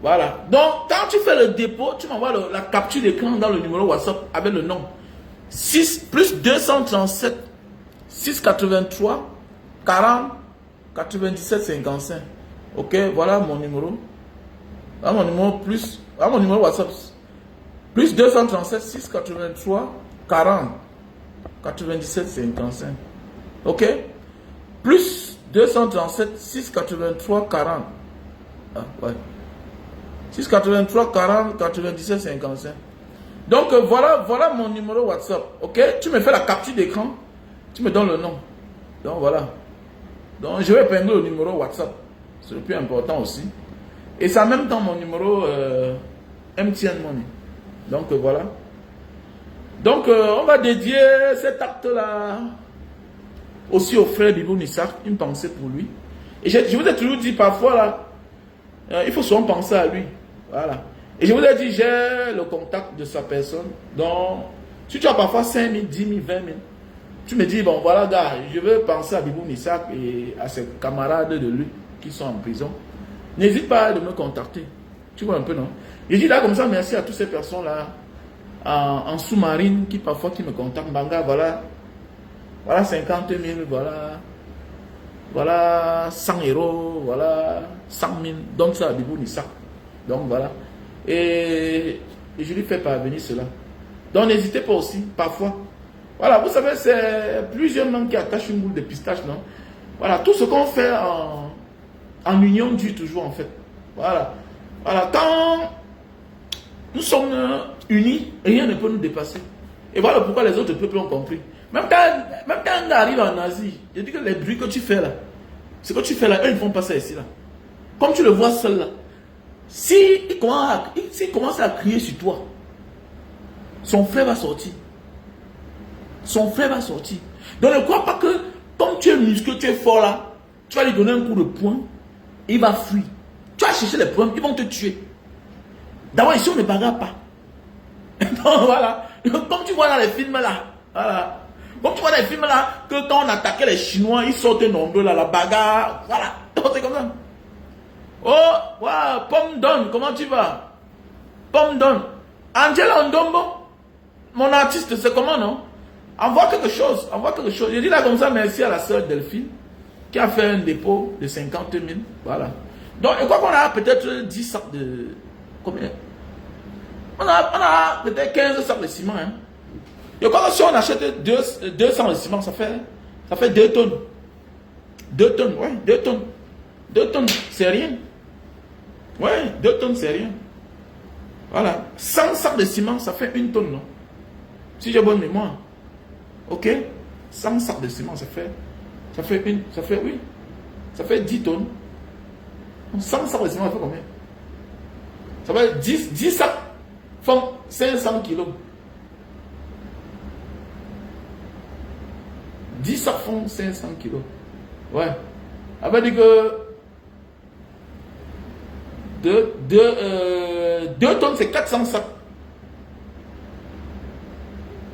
Voilà. Donc, quand tu fais le dépôt, tu m'envoies la capture d'écran dans le numéro WhatsApp avec le nom. 6 plus 237 683 40 97 55. Ok, voilà mon numéro. Voilà mon numéro plus. Voilà mon numéro WhatsApp. Plus 237 683 40 97 55. Ok. Plus 237 683 40. Ah, ouais. 683 40 97 55. Donc voilà mon numéro WhatsApp. Ok. Tu me fais la capture d'écran. Tu me donnes le nom. Donc voilà. Donc je vais épingler le numéro WhatsApp. C'est le plus important aussi. Et c'est en même temps mon numéro MTN Money. Donc voilà. Donc on va dédier cet acte-là aussi au frère Bibou Nissak. Une pensée pour lui. Et je vous ai toujours dit parfois là, il faut souvent penser à lui. Voilà. Et je vous ai dit, j'ai le contact de sa personne. Donc, si tu as parfois 5 000, 10 000, 20 000, tu me dis, bon voilà gars, je veux penser à Bibou Nissak et à ses camarades de lui qui sont en prison. N'hésite pas à me contacter. Tu vois un peu, non? Je dis là comme ça, merci à toutes ces personnes-là en sous-marine qui parfois qui me contactent. Banga, voilà 50 000, voilà 100 €, voilà 100 000. Donc ça à Bibou Nissak. Donc voilà. Et je lui fais parvenir cela. Donc n'hésitez pas aussi, parfois. Voilà, vous savez, c'est plusieurs mains qui attachent une boule de pistache, non? Voilà, tout ce qu'on fait en union dure toujours en fait. Voilà. Voilà, quand nous sommes unis, rien ne peut nous dépasser. Et voilà pourquoi les autres peuples ont compris. Même quand un gars arrive en Asie, je dis que les bruits que tu fais là, ce que tu fais là, eux ils ne font pas ça ici là. Comme tu le vois seul là, s'il commence à crier sur toi, son frère va sortir. Son frère va sortir. Donc ne crois pas que comme tu es musclé, tu es fort là, tu vas lui donner un coup de poing, il va fuir. Tu vas chercher les problèmes, ils vont te tuer. D'abord ici on ne bagarre pas. Donc voilà. Comme tu vois dans les films là, voilà. Comme tu vois dans les films là, que quand on attaquait les Chinois, ils sortaient nombreux là, la bagarre, voilà. Donc c'est comme ça. Oh, wow, Pomme Donne, comment tu vas? Pomme Donne. Angela Ndombo, mon artiste, c'est comment, non? Envoie quelque chose, envoie quelque chose. Je dis là comme ça, merci à la sœur Delphine, qui a fait un dépôt de 50 000. Voilà. Donc, je crois qu'on a peut-être 10 sacs de... Combien? On a peut-être 15 sacs de ciment, hein. Je crois que si on achète 200 de ciment, ça fait 2 tonnes. 2 tonnes, ouais, 2 tonnes. 2 tonnes, c'est rien. Ouais, 2 tonnes, c'est rien. Voilà. 100 sacs de ciment, ça fait 1 tonne, non? Si j'ai bonne mémoire. Ok? 100 sacs de ciment, ça fait Ça fait oui. Ça fait 10 tonnes. 100 sacs de ciment, ça fait combien? Ça fait 10 sacs font 500 kilos. 10 sacs font 500 kilos. Ouais. Ça veut dire que 2 tonnes, c'est 400 sacs.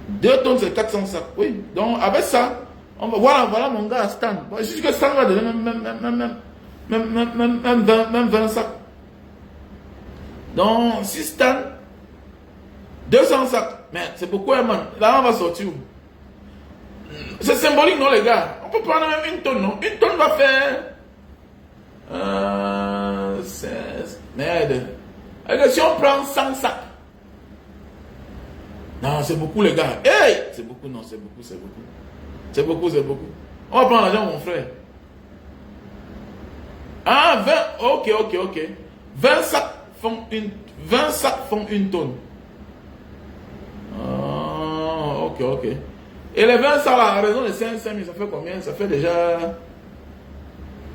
2 tonnes, c'est 400 sacs. Oui. Donc, avec ça, on va, voilà mon gars à Stan. Je suis que Stan va donner même 20 sacs. Donc, si Stan, 200 sacs. Mais c'est pourquoi, man. Là, on va sortir où? C'est symbolique, non, les gars? On peut prendre même une tonne, non? Une tonne va faire. 16. Merde. Alors, si on prend 100 sacs. Non, c'est beaucoup, les gars. Hey! C'est beaucoup, non, c'est beaucoup, c'est beaucoup. C'est beaucoup, c'est beaucoup. On va prendre l'argent, mon frère. Ah, 20. Ok. 20 sacs font une tonne. Ah, ok. Et les 20 sacs, là, à raison de 500 000, ça fait combien? Ça fait déjà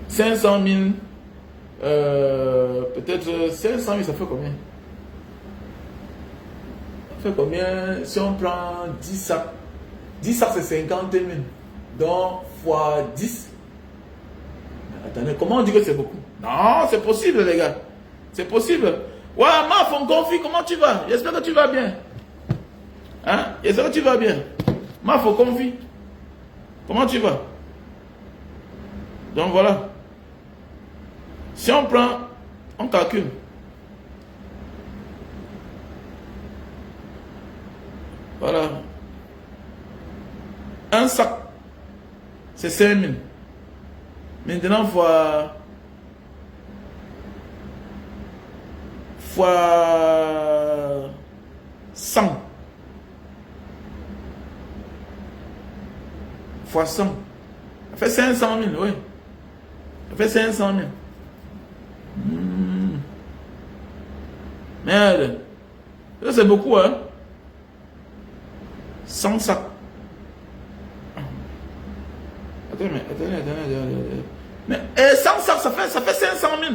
500 000. Peut-être 500 000, ça fait combien? Ça fait combien? Si on prend 10 sacs. 10 sacs, c'est 50 000. Donc, fois 10. Attendez, comment on dit que c'est beaucoup? Non, c'est possible, les gars. C'est possible. Ouais, Maf, on confie, comment tu vas? J'espère que tu vas bien. Hein? J'espère que tu vas bien. Maf, on confie. Comment tu vas? Donc, voilà. Si on prend, on calcule. Voilà. Un sac, c'est 5 000. Maintenant, fois 100. Fois 100. Ça fait 500 000, oui. Ça fait 500 000. Merde. Ça, c'est beaucoup, hein. 100 sacs. Attendez. Mais 100 sacs, ça fait 500 000.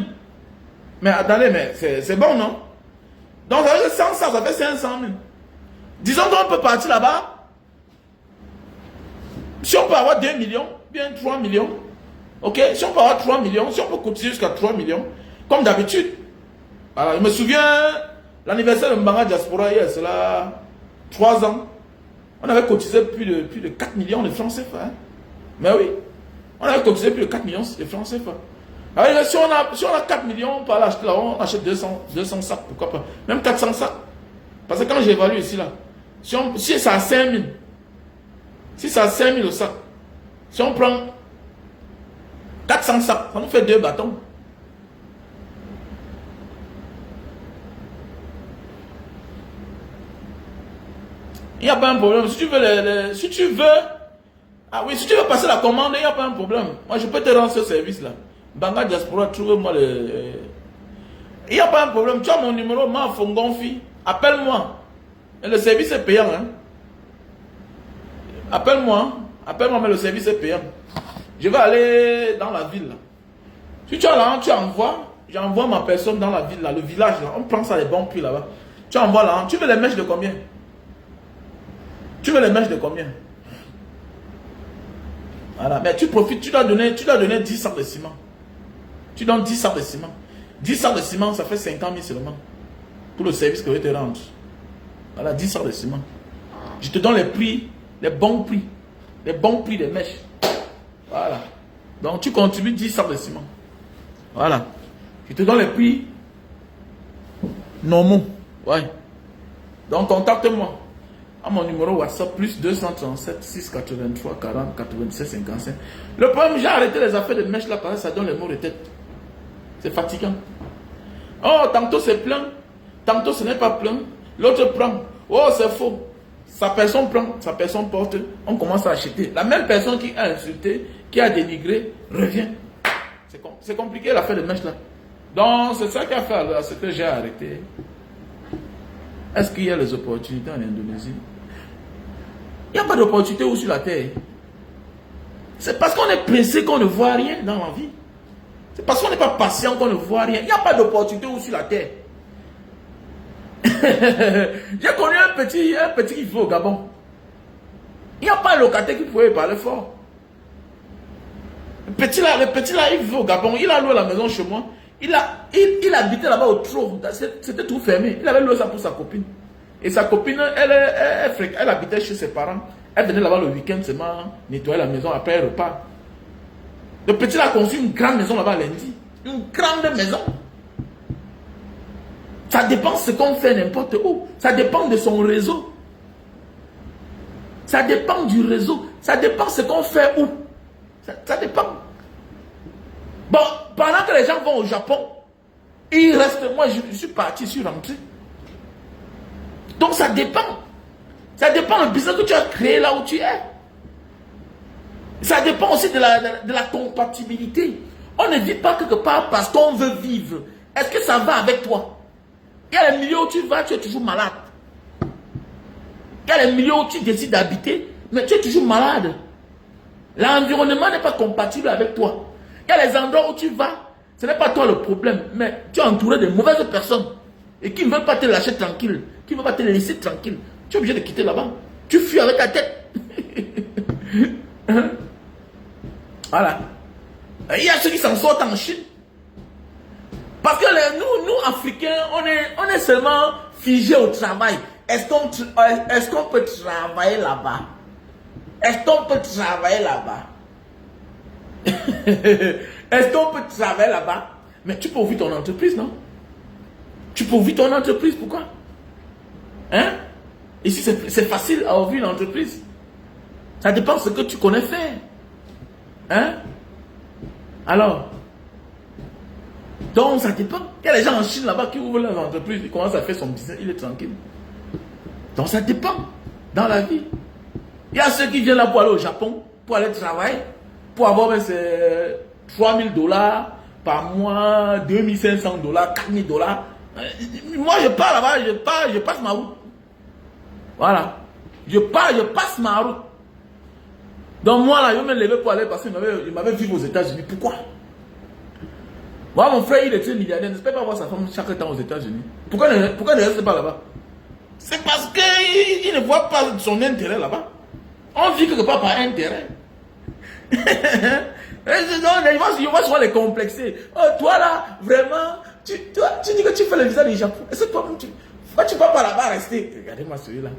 Mais attendez, mais c'est bon, non? Donc, ça veut dire 100 sacs, ça fait 500 000. Disons qu'on peut partir là-bas. Si on peut avoir 2 millions, bien 3 millions. Ok? Si on peut avoir 3 millions, si on peut cotiser jusqu'à 3 millions, comme d'habitude. Voilà, je me souviens, l'anniversaire de Mbanga Diaspora, il y a cela 3 ans. On avait cotisé plus de 4 millions de francs CFA. Hein? Mais oui, on avait cotisé plus de 4 millions de francs CFA. Alors, si on a 4 millions, on peut aller acheter là, on achète 200 sacs, pourquoi pas. Même 400 sacs. Parce que quand j'évalue ici, là, si c'est à 5 000, si c'est à 5 000 au sac, si on prend 400 sacs, ça nous fait 2 bâtons. Il n'y a pas un problème. Si tu veux, si tu veux passer la commande, il n'y a pas un problème. Moi, je peux te rendre ce service-là. Mbanga Diaspora, trouve-moi le... Il n'y a pas un problème. Tu as mon numéro, Fongonfi. Appelle-moi. Et le service est payant. Hein? Appelle-moi, mais le service est payant. Je vais aller dans la ville. Là. Si tu as l'argent, tu envoies. J'envoie ma personne dans la ville, là, le village. Là. On prend ça à des bons prix là-bas. Tu envoies l'argent. Tu veux les mèches de combien? Tu veux les mèches de combien? Voilà, mais tu profites, tu dois donner 10 sacs de ciment. Tu donnes 10 sacs de ciment. 10 sacs de ciment, ça fait 50 000 seulement. Pour le service que je vais te rendre. Voilà, 10 sacs de ciment. Je te donne les prix, les bons prix des mèches. Voilà. Donc tu contribues 10 sacs de ciment. Voilà. Je te donne les prix normaux. Ouais. Donc contacte-moi. À mon numéro WhatsApp, plus 237 683 40 96 55. Le problème, j'ai arrêté les affaires de mèches là parce que ça donne les maux de tête. C'est fatigant. Oh, tantôt c'est plein, tantôt ce n'est pas plein. L'autre prend. Oh, c'est faux. Sa personne prend, sa personne porte. On commence à acheter. La même personne qui a insulté, qui a dénigré, revient. C'est compliqué l'affaire de mèches là. Donc, c'est ça qui a fait alors, c'est que j'ai arrêté. Est-ce qu'il y a les opportunités en Indonésie? Il n'y a pas d'opportunité où sur la terre. C'est parce qu'on est pressé qu'on ne voit rien dans la vie. C'est parce qu'on n'est pas patient qu'on ne voit rien. Il n'y a pas d'opportunité sur la terre. J'ai connu un petit qui vit au Gabon. Il n'y a pas un locataire qui pouvait parler fort. Le petit là, il vit au Gabon. Il a loué la maison chez moi. Il habitait là-bas au trot. C'était tout fermé. Il avait loué ça pour sa copine. Et sa copine, elle habitait chez ses parents. Elle venait là-bas le week-end seulement nettoyer la maison après elle repart. Le petit là a construit une grande maison là-bas lundi. Une grande maison. Ça dépend de ce qu'on fait n'importe où. Ça dépend de son réseau. Ça dépend du réseau. Ça dépend de ce qu'on fait où. Ça dépend. Bon, pendant que les gens vont au Japon, il reste, moi je suis parti, je suis rentré. Donc ça dépend. Ça dépend du business que tu as créé là où tu es. Ça dépend aussi de la compatibilité. On ne vit pas quelque part parce qu'on veut vivre. Est-ce que ça va avec toi? Il y a les milieux où tu vas, tu es toujours malade. Il y a les milieux où tu décides d'habiter, mais tu es toujours malade. L'environnement n'est pas compatible avec toi. Il y a les endroits où tu vas, ce n'est pas toi le problème, mais tu es entouré de mauvaises personnes et qui ne veulent pas te lâcher tranquille, qui ne veulent pas te laisser tranquille. Tu es obligé de quitter là-bas. Tu fuis avec ta tête. Voilà. Il y a ceux qui s'en sortent en Chine. Parce que nous Africains, on est seulement figés au travail. Est-ce qu'on peut travailler là-bas? Est-ce qu'on peut travailler là-bas? Est-ce qu'on peut travailler là-bas? Mais tu peux ouvrir ton entreprise, non? Tu peux ouvrir ton entreprise, pourquoi? Hein? Ici, c'est facile à ouvrir une entreprise. Ça dépend de ce que tu connais faire. Hein? Alors, donc ça dépend. Il y a des gens en Chine là-bas qui ouvrent leur entreprise, ils commencent à faire son business, il est tranquille. Donc ça dépend dans la vie. Il y a ceux qui viennent là pour aller au Japon, pour aller travailler, pour avoir $3 000 par mois, $2 500, $4 000. Moi je pars là-bas, je passe ma route. Voilà. Je passe ma route. Donc moi là, je me levais pour aller parce qu'il m'avait vu aux États-Unis. Pourquoi? Moi, mon frère, il était milliardaire. N'espère pas voir sa femme chaque temps aux États-Unis. Pourquoi ne reste pas là-bas? C'est parce qu'il ne voit pas son intérêt là-bas. On vit quelque part par intérêt. Je vois souvent les complexer. Oh, toi là, vraiment, tu dis que tu fais le visa du Japon. Est-ce que toi-même, pourquoi tu ne vas pas là-bas rester? Regardez-moi celui-là.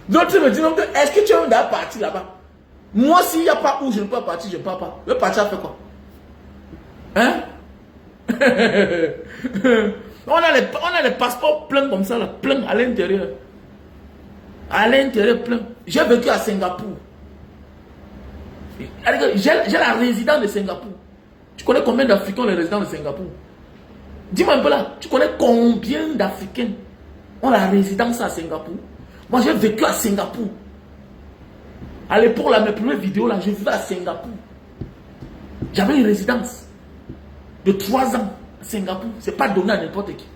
D'autres me disent, est-ce que tu es déjà parti là-bas? Moi, s'il n'y a pas où je ne peux pas partir, je ne pars pas. Le partir, fait quoi? Hein? on a les passeports pleins comme ça, là, pleins à l'intérieur. À l'intérieur, plein. J'ai vécu à Singapour. J'ai la résidence de Singapour. Tu connais combien d'Africains ont les résidents de Singapour? Dis-moi un peu là, tu connais combien d'Africains ont la résidence à Singapour? Moi, j'ai vécu à Singapour. À l'époque, mes premières vidéos, là, je vivais à Singapour. J'avais une résidence de 3 ans à Singapour. Ce n'est pas donné à n'importe qui.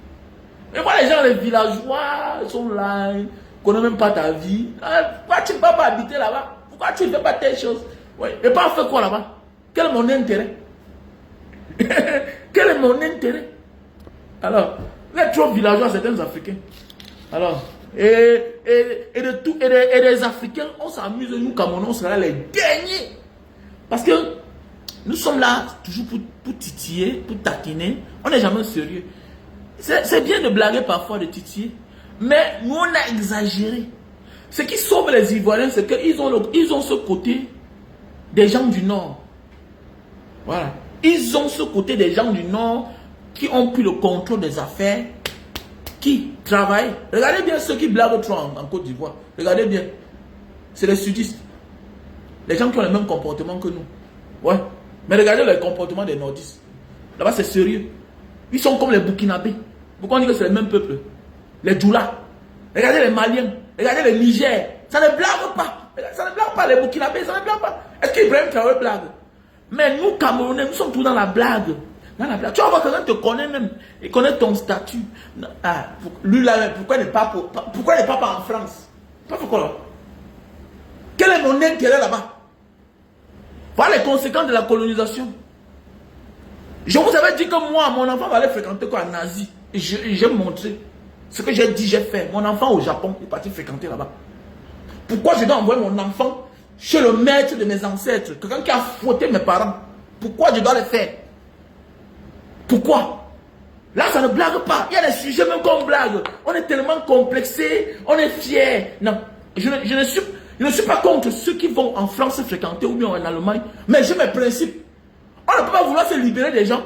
Et moi, les gens, les villageois, ils sont là, ils ne connaissent même pas ta vie. Pourquoi tu ne peux pas habiter là-bas? Pourquoi tu ne fais pas telle chose? Ouais. Et pas faire quoi là-bas? Quel est mon intérêt? Quel est mon intérêt? Alors, les trop villageois, certains Africains. Alors, et des Africains, on s'amuse, nous, Camerounais, on sera les derniers. Parce que nous sommes là toujours pour titiller, pour taquiner. On n'est jamais sérieux. C'est bien de blaguer parfois, de titiller. Mais nous, on a exagéré. Ce qui sauve les Ivoiriens, c'est qu'ils ont ce côté des gens du Nord. Voilà. Ils ont ce côté des gens du Nord qui ont pris le contrôle des affaires, qui travaillent. Regardez bien ceux qui blaguent trop en Côte d'Ivoire. Regardez bien. C'est les sudistes. Les gens qui ont le même comportement que nous. Ouais. Mais regardez le comportement des nordistes. Là-bas, c'est sérieux. Ils sont comme les Burkinabés. Pourquoi on dit que c'est le même peuple? Les Djoula. Regardez les Maliens. Regardez les Niger. Ça ne blague pas. Ça ne blague pas. Les Burkinabés, ça ne blague pas. Est-ce qu'Ibrahim Traoré blague? Mais nous, Camerounais, nous sommes tous dans la blague. Dans la blague. Tu vas voir que quelqu'un te connaît même. Il connaît ton statut. Ah, lui là, pourquoi il n'est pas en France? Pas pourquoi là? Quel est mon intérêt là-bas? Voilà les conséquences de la colonisation. Je vous avais dit que moi, mon enfant va aller fréquenter quoi en Asie. Et j'ai montré ce que j'ai dit, j'ai fait. Mon enfant au Japon est parti fréquenter là-bas. Pourquoi je dois envoyer mon enfant chez le maître de mes ancêtres, quelqu'un qui a fouetté mes parents? Pourquoi je dois le faire? Pourquoi? Là, ça ne blague pas. Il y a des sujets même qu'on blague. On est tellement complexé, on est fiers. Non, je ne suis pas contre ceux qui vont en France fréquenter ou bien en Allemagne, mais j'ai mes principes. On ne peut pas vouloir se libérer des gens.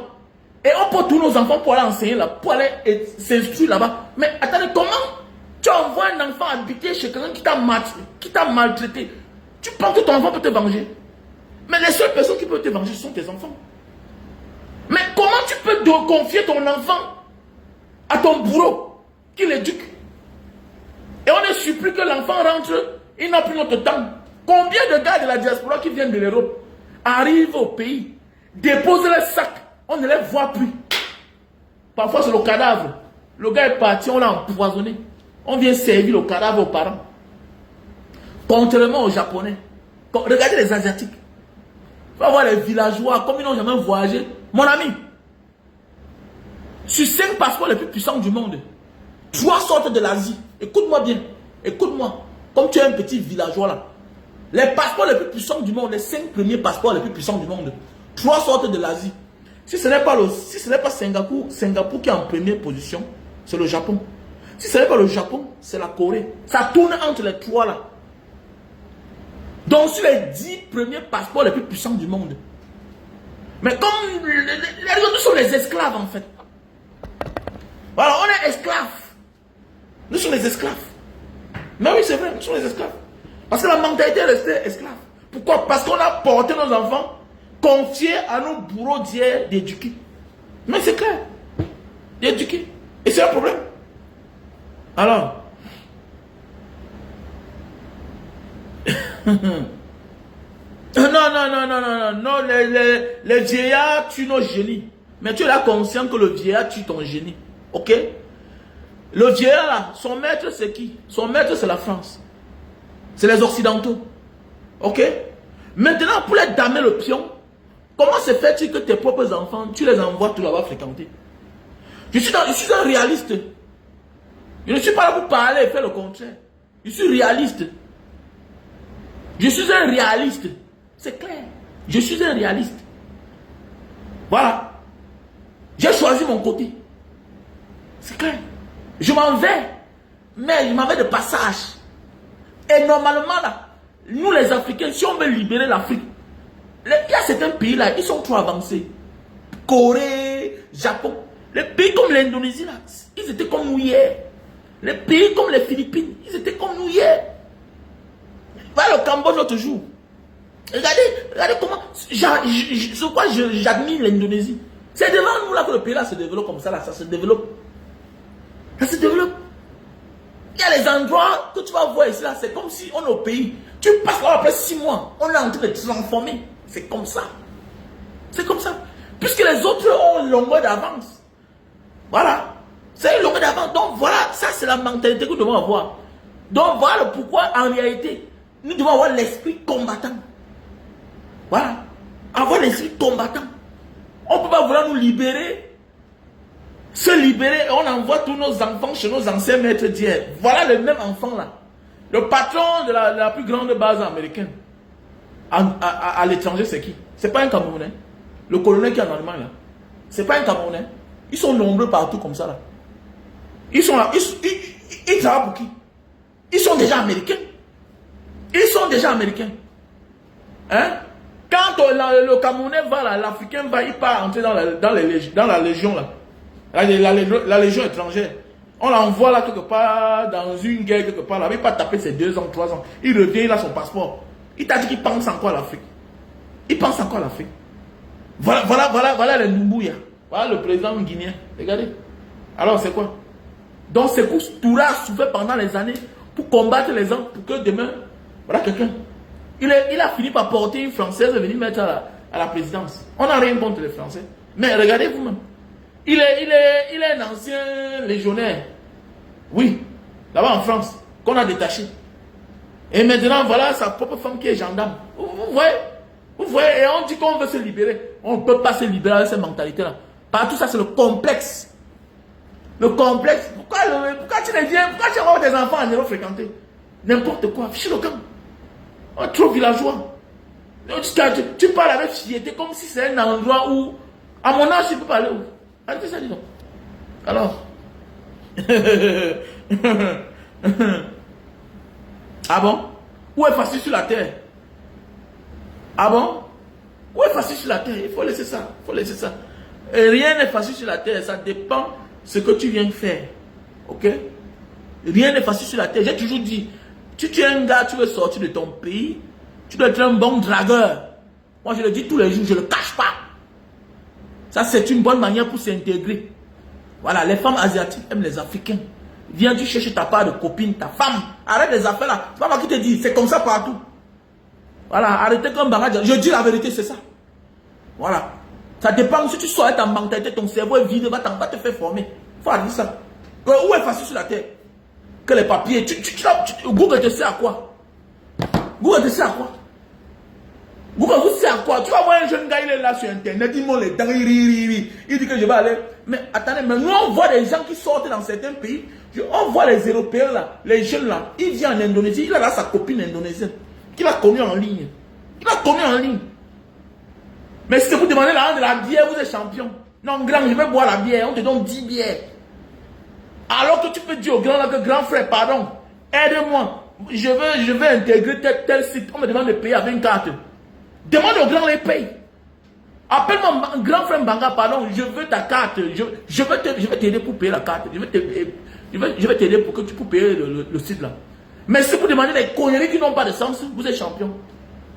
Et on porte tous nos enfants pour aller enseigner là, pour aller s'instruire là-bas. Mais attendez, comment tu envoies un enfant habiter chez quelqu'un qui t'a maltraité? Tu penses que ton enfant peut te venger? Mais les seules personnes qui peuvent te venger sont tes enfants. Mais comment tu peux confier ton enfant à ton bourreau qui l'éduque? Et on est surpris que l'enfant rentre, il n'a plus notre temps. Combien de gars de la diaspora qui viennent de l'Europe arrivent au pays, déposent les sacs, on ne les voit plus. Parfois c'est le cadavre. Le gars est parti, on l'a empoisonné. On vient servir le cadavre aux parents. Contrairement aux Japonais. Regardez les Asiatiques. Il faut voir les villageois, comme ils n'ont jamais voyagé. Mon ami, sur 5 passeports les plus puissants du monde, 3 sortent de l'Asie. Écoute-moi bien. Écoute-moi. Comme tu es un petit villageois là. Les passeports les plus puissants du monde, les 5 premiers passeports les plus puissants du monde, 3 sortent de l'Asie. Si ce n'est pas Singapour qui est en première position, c'est le Japon. Si ce n'est pas le Japon, c'est la Corée. Ça tourne entre les 3 là. Donc sur les 10 premiers passeports les plus puissants du monde. Mais comme les autres sont les esclaves en fait. Voilà, on est esclaves. Nous sommes les esclaves. Mais oui, c'est vrai, nous sommes les esclaves. Parce que la mentalité est restée esclave. Pourquoi? Parce qu'on a porté nos enfants confiés à nos bourreaux d'hier d'éduquer. Mais c'est clair. D'éduquer. Et c'est un problème. Alors. Non, les vieillards tuent nos génies. Mais tu es là conscient que le vieillard tue ton génie. Ok? Le vieillard là, son maître c'est qui? Son maître c'est la France. C'est les Occidentaux. Ok? Maintenant, pour les damer le pion, comment se fait-il que tes propres enfants, tu les envoies tout là-bas fréquenter? Je suis un réaliste. Je ne suis pas là pour parler et faire le contraire. Je suis réaliste. Je suis un réaliste. C'est clair. Je suis un réaliste. Voilà. J'ai choisi mon côté. C'est clair. Je m'en vais. Mais je m'en vais de passage. Et normalement, là, nous les Africains, si on veut libérer l'Afrique, il y a certains pays là, ils sont trop avancés. Corée, Japon. Les pays comme l'Indonésie, là, ils étaient comme nous hier. Les pays comme les Philippines, ils étaient comme nous hier. Voilà le Cambodge l'autre jour. Regardez comment. Sur quoi j'admire l'Indonésie. C'est devant nous là que le pays là se développe comme ça, là, ça se développe. Ça se développe. Il y a les endroits que tu vas voir ici là, c'est comme si on est au pays. Tu passes là après 6 mois, on est en train de te transformer. C'est comme ça. C'est comme ça. Puisque les autres ont une longueur d'avance. Voilà. C'est une longueur d'avance. Donc voilà, ça c'est la mentalité que nous devons avoir. Donc voilà pourquoi en réalité, nous devons avoir l'esprit combattant. Voilà. Avoir l'esprit combattant. On ne peut pas vouloir nous libérer. Se libérer et on envoie tous nos enfants chez nos anciens maîtres d'hier. Voilà le même enfant là. Le patron de la plus grande base américaine à l'étranger, c'est qui? C'est pas un Camerounais. Le colonel qui est en Allemagne là. C'est pas un Camerounais. Ils sont nombreux partout comme ça là. Ils sont là. Ils travaillent pour qui? Ils sont déjà américains. Ils sont déjà américains. Hein? Quand le Camerounais va là, l'Africain va, il part entrer dans la légion là. La légion étrangère. On l'envoie là quelque part, dans une guerre quelque part là. Il va taper ses 2 ans, 3 ans. Il revient, il a son passeport. Il t'a dit qu'il pense encore à l'Afrique. Il pense encore à l'Afrique. Voilà les Numbuya. Voilà le président guinéen. Regardez. Alors c'est quoi? Donc c'est pour Toura a souffert pendant les années pour combattre les gens, pour que demain, voilà quelqu'un. Il a fini par porter une Française et venir mettre à la présidence. On n'a rien contre les Français. Mais regardez vous-même. Il est un ancien légionnaire. Oui, là-bas en France, qu'on a détaché. Et maintenant, voilà sa propre femme qui est gendarme. Vous voyez? Vous voyez, et on dit qu'on veut se libérer. On ne peut pas se libérer avec cette mentalité-là. Partout ça, c'est le complexe. Le complexe. Pourquoi tu ne viens, pourquoi tu as des enfants à ne fréquenter? N'importe quoi. Fiche le camp. On est trop villageois. Tu parles avec fierté comme si c'est un endroit où, à mon âge, tu peux parler où? Arrêtez ça, dis donc. Alors. Ah bon? Où est facile sur la terre? Ah bon? Où est facile sur la terre? Il faut laisser ça. Il faut laisser ça. Et rien n'est facile sur la terre. Ça dépend de ce que tu viens faire. Ok? Rien n'est facile sur la terre. J'ai toujours dit, tu es un gars, tu veux sortir de ton pays, tu dois être un bon dragueur. Moi, je le dis tous les jours, je ne le cache pas. Ça, c'est une bonne manière pour s'intégrer. Voilà, les femmes asiatiques aiment les Africains. Viens, tu cherches ta part de copine, ta femme. Arrête les affaires là. C'est pas moi qui te dis, c'est comme ça partout. Voilà, arrêtez comme bagage. Je dis la vérité, c'est ça. Voilà. Ça dépend. Si tu sors avec ta mentalité, ton cerveau est vide, va te faire former. Il faut arrêter ça. Où est facile sur la terre? Que les papiers. Google te sert à quoi? Google te sert à quoi? Google te sert à quoi? Tu vas voir un jeune gars, il est là sur internet, il monte les dents, il dit que je vais aller. Mais attendez, mais nous on voit des gens qui sortent dans certains pays. On voit les Européens là, les jeunes là. Il vient en Indonésie, il a là sa copine indonésienne. Qu'il a connue en ligne. Il a connu en ligne. Mais si vous demandez de la bière, vous êtes champion. Non, grand, je vais boire la bière. On te donne 10 bières. Alors que tu peux dire au grand là que grand frère, pardon, aide-moi. Je veux intégrer tel site. On me demande de payer avec une carte. Demande au grand, les paye. Appelle-moi grand frère Mbanga, pardon, je veux ta carte. Je vais t'aider pour payer la carte. Je vais t'aider pour payer le site là. Mais si vous demandez des conneries qui n'ont pas de sens, vous êtes champion.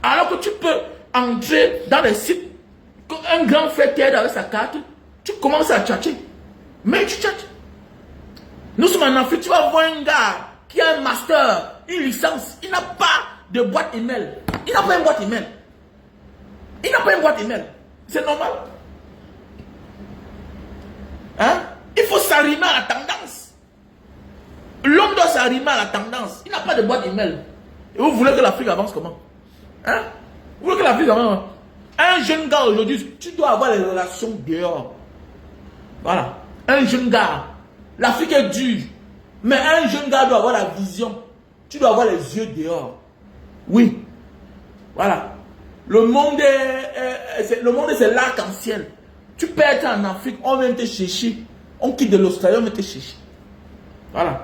Alors que tu peux entrer dans les sites, un grand frère t'aide avec sa carte, tu commences à tchatcher. Mais tu tchatches. Nous sommes en Afrique, tu vas voir un gars qui a un master, une licence, il n'a pas de boîte email. Il n'a pas une boîte email. Il n'a pas une boîte email. C'est normal. Hein? Il faut s'arrimer à la tendance. L'homme doit s'arrimer à la tendance. Il n'a pas de boîte email. Et vous voulez que l'Afrique avance comment? Hein? Vous voulez que l'Afrique avance? Un jeune gars aujourd'hui, tu dois avoir les relations dehors. Voilà. Un jeune gars. L'Afrique est dure. Mais un jeune gars doit avoir la vision. Tu dois avoir les yeux dehors. Oui. Voilà. Le monde c'est l'arc-en-ciel. Tu peux être en Afrique, on vient te chercher. On quitte de l'Australie, on vient te chercher. Voilà.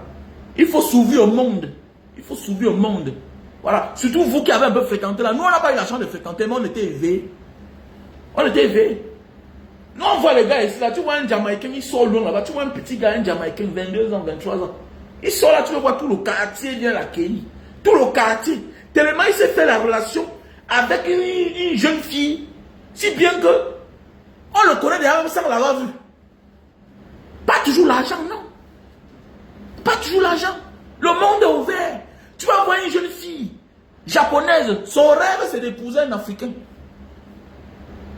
Il faut s'ouvrir au monde. Il faut s'ouvrir au monde. Voilà. Surtout vous qui avez un peu fréquenté là. Nous, on n'a pas eu la chance de fréquenter, mais on était éveillés. On était éveillés. Nous, on voit les gars ici là. Tu vois un Jamaïcain, il sort loin là-bas. Tu vois un petit gars, un Jamaïcain, 22 ans, 23 ans. Il sort là, tu vas voir tout le quartier vient l'accueillir. Tout le quartier. Tellement il s'est fait la relation avec une jeune fille. Si bien que on le connaît déjà même sans l'avoir vu. Pas toujours l'argent, non. Pas toujours l'argent. Le monde est ouvert. Tu vas voir une jeune fille japonaise. Son rêve, c'est d'épouser un Africain.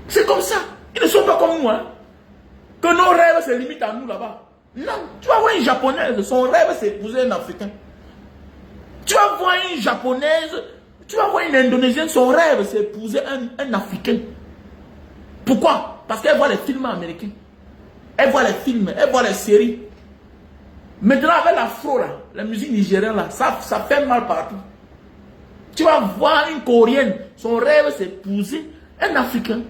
C'est comme ça. Ils ne sont pas comme nous. Hein. Que nos rêves se limitent à nous là-bas. Non. Tu vas voir une japonaise. Son rêve, c'est d'épouser un Africain. Tu vas voir une japonaise. Tu vas voir une indonésienne. Son rêve, c'est d'épouser un Africain. Pourquoi? Parce qu'elle voit les films américains. Elle voit les films. Elle voit les séries. Maintenant, avec l'afro, là, la musique nigérienne, là, ça fait mal partout. Tu vas voir une Coréenne, son rêve, c'est d'épouser un Africain.